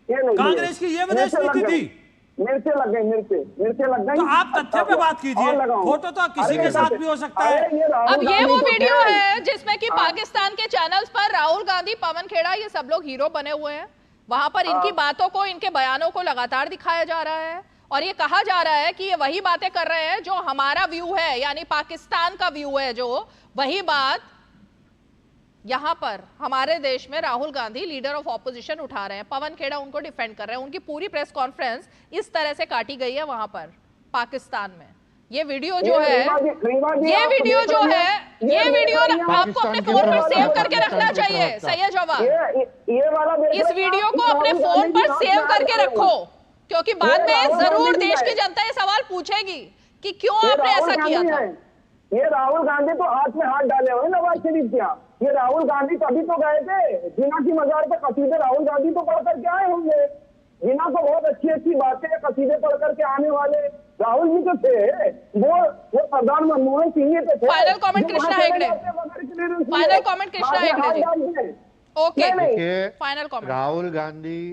कांग्रेस की, ये विदेश नीति थी। मिर्चे लग गई। तो आप तथ्य पे बात कीजिए, फोटो तो किसी के साथ भी हो सकता है। अब ये वो वीडियो है जिसमें कि पाकिस्तान के चैनल्स पर राहुल गांधी, पवन खेड़ा, ये सब लोग हीरो बने हुए हैं। वहां पर इनकी बातों को, इनके बयानों को लगातार दिखाया जा रहा है और ये कहा जा रहा है कि ये वही बातें कर रहे हैं जो हमारा व्यू है, यानी पाकिस्तान का व्यू है, जो वही बात यहां पर हमारे देश में Rahul Gandhi leader of opposition उठा रहे हैं। पवन खेड़ा उनको डिफेंड कर रहे हैं। उनकी पूरी प्रेस कॉन्फ्रेंस इस तरह से काटी गई है वहां पर पाकिस्तान में। ये वीडियो जो है, ये वीडियो जो है, ये वीडियो आपको अपने फोन पर सेव करके रखना चाहिए। सही है जवाब, इस वीडियो को अपने फोन पर सेव करके रखो, क्योंकि बाद में जरूर देश की जनता ये सवाल पूछेगी कि क्यों आपने ऐसा किया था। ये राहुल गांधी तो हाथ में हाथ डाले हुए नवाज शरीफ क्या, ये राहुल गांधी तभी तो गए थे जिना की मजार पे कसीदे राहुल गांधी तो पढ़ करके आए होंगे। जिना को बहुत अच्छी अच्छी बातें कसीदे पढ़ करके आने वाले राहुल जी तो थे, वो प्रधानमंत्री मनमोहन सिंह तो थे। Final comment Krishna Hegde, final comment Krishna Hegde ji. Okay, final comment. Rahul Gandhi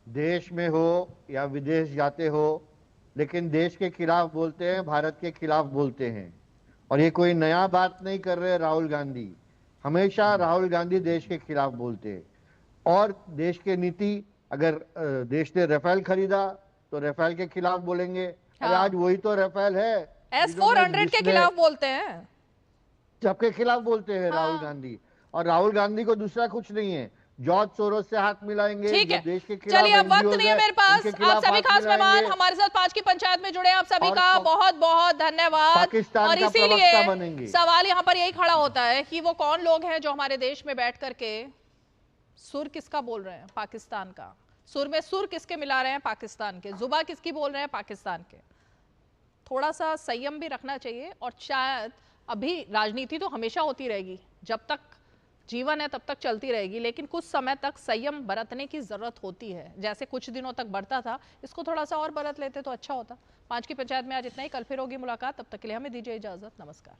देश में हो या विदेश जाते हो, लेकिन देश के खिलाफ बोलते हैं, भारत के खिलाफ बोलते हैं, और ये कोई नया बात नहीं कर रहे राहुल गांधी। हमेशा राहुल गांधी देश के खिलाफ बोलते हैं, और देश के नीति, अगर देश ने राफेल खरीदा तो राफेल के खिलाफ बोलेंगे। हाँ। आज वही तो राफेल है, S-400 के खिलाफ बोलते हैं, सबके खिलाफ बोलते हैं। हाँ। राहुल गांधी, और राहुल गांधी को दूसरा कुछ नहीं है, जॉर्ज सोरोस से हाथ मिलाएंगे। ठीक है, देश के खिलाफ। चलिए अब वक्त नहीं है मेरे पास। आप सभी खास मेहमान हमारे साथ 5 की पंचायत में जुड़े, आप सभी का बहुत बहुत धन्यवाद। और इसीलिए सवाल यहाँ पर यही खड़ा होता है कि वो कौन लोग हैं जो हमारे देश में बैठ करके सुर किसका बोल रहे हैं, पाकिस्तान का। सुर में सुर किसके मिला रहे हैं, पाकिस्तान के। जुबा किसकी बोल रहे हैं, पाकिस्तान के। थोड़ा सा संयम भी रखना चाहिए, और शायद अभी राजनीति तो हमेशा होती रहेगी, जब तक जीवन है तब तक चलती रहेगी, लेकिन कुछ समय तक संयम बरतने की जरूरत होती है। जैसे कुछ दिनों तक बढ़ता था, इसको थोड़ा सा और बरत लेते तो अच्छा होता। 5 की पंचायत में आज इतना ही, कल फिर होगी मुलाकात, तब तक के लिए हमें दीजिए इजाजत। नमस्कार।